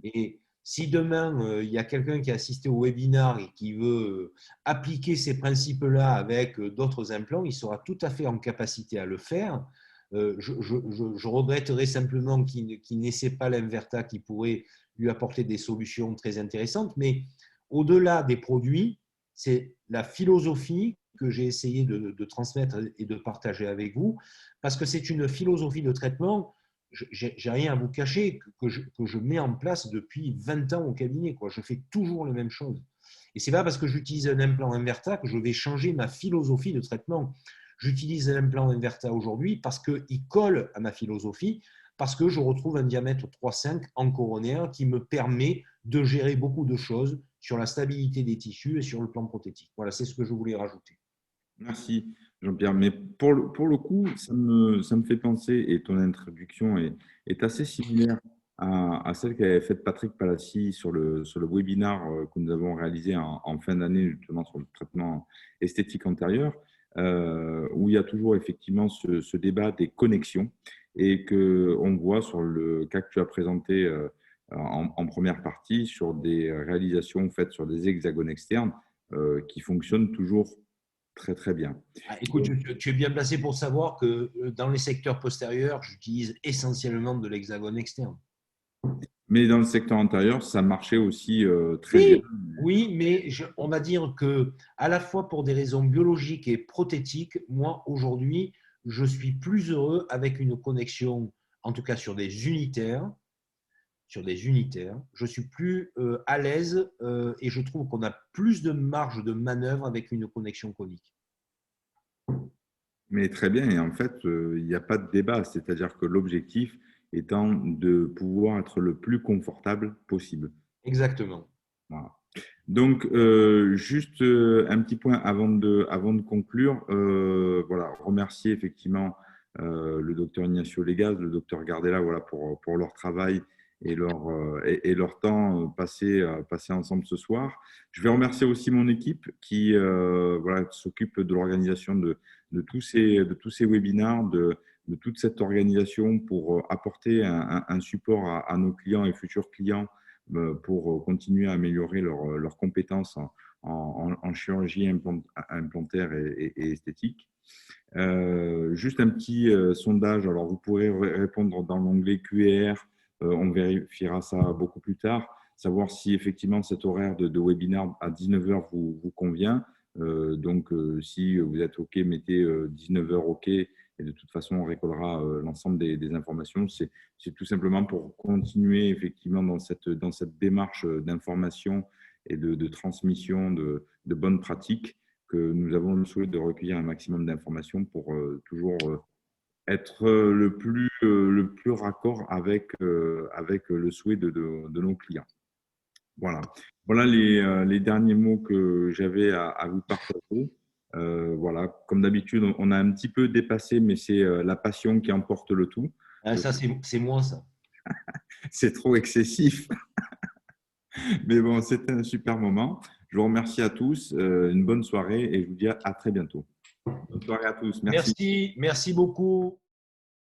[SPEAKER 2] Et si demain, il y a quelqu'un qui a assisté au webinaire et qui veut appliquer ces principes-là avec d'autres implants, il sera tout à fait en capacité à le faire. Je regretterais simplement qu'il n'essaie pas l'Inverta qui pourrait lui apporter des solutions très intéressantes. Mais au-delà des produits, c'est la philosophie que j'ai essayé de transmettre et de partager avec vous, parce que c'est une philosophie de traitement, j'ai rien à vous cacher, que je mets en place depuis 20 ans au cabinet, quoi. Je fais toujours les mêmes choses. Et ce n'est pas parce que j'utilise un implant Inverta que je vais changer ma philosophie de traitement. J'utilise un implant Inverta aujourd'hui parce qu'il colle à ma philosophie, parce que je retrouve un diamètre 3,5 en coronaire qui me permet de gérer beaucoup de choses sur la stabilité des tissus et sur le plan prothétique. Voilà, c'est ce que je voulais rajouter.
[SPEAKER 1] Merci Jean-Pierre. Mais pour le coup, ça me fait penser, et ton introduction est assez similaire à celle qu'avait faite Patrick Palassi sur le webinaire que nous avons réalisé en fin d'année, justement sur le traitement esthétique antérieur, où il y a toujours effectivement ce débat des connexions et qu'on voit sur le cas que tu as présenté en première partie sur des réalisations faites sur des hexagones externes qui fonctionnent toujours très, très bien.
[SPEAKER 2] Ah, écoute, tu es bien placé pour savoir que dans les secteurs postérieurs, j'utilise essentiellement de l'hexagone externe.
[SPEAKER 1] Mais dans le secteur antérieur, ça marchait aussi très bien.
[SPEAKER 2] Oui, oui, mais on va dire que à la fois pour des raisons biologiques et prothétiques, moi aujourd'hui, je suis plus heureux avec une connexion, en tout cas sur des unitaires. Je suis plus à l'aise et je trouve qu'on a plus de marge de manœuvre avec une connexion conique.
[SPEAKER 1] Mais très bien, et en fait, il n'y a pas de débat, c'est-à-dire que l'objectif étant de pouvoir être le plus confortable possible.
[SPEAKER 2] Exactement.
[SPEAKER 1] Voilà. Donc, juste un petit point avant de conclure, voilà, remercier effectivement le docteur Ignacio Legaz, le docteur Gardella, voilà, pour leur travail et leur temps passé ensemble ce soir. Je vais remercier aussi mon équipe qui voilà, s'occupe de l'organisation de tous ces webinaires, de toute cette organisation pour apporter un support à nos clients et futurs clients pour continuer à améliorer leurs compétences en chirurgie implantaire et esthétique. Juste un petit sondage, alors vous pourrez répondre dans l'onglet Q&R, on vérifiera ça beaucoup plus tard, savoir si effectivement cet horaire de webinaire à 19h vous convient. Donc, si vous êtes OK, mettez 19h OK, Et de toute façon, on récoltera l'ensemble des informations. C'est tout simplement pour continuer effectivement dans cette démarche d'information et de transmission de bonnes pratiques que nous avons le souhait de recueillir un maximum d'informations pour toujours être le plus raccord avec le souhait de nos clients. Voilà, voilà les derniers mots que j'avais à vous partager. Voilà, comme d'habitude, on a un petit peu dépassé, mais c'est la passion qui emporte le tout.
[SPEAKER 2] Ah, ça, c'est moi, ça.
[SPEAKER 1] C'est trop excessif. Mais bon, c'était un super moment. Je vous remercie à tous. Une bonne soirée et je vous dis à très bientôt. Bonne soirée à tous. Merci.
[SPEAKER 2] Merci beaucoup.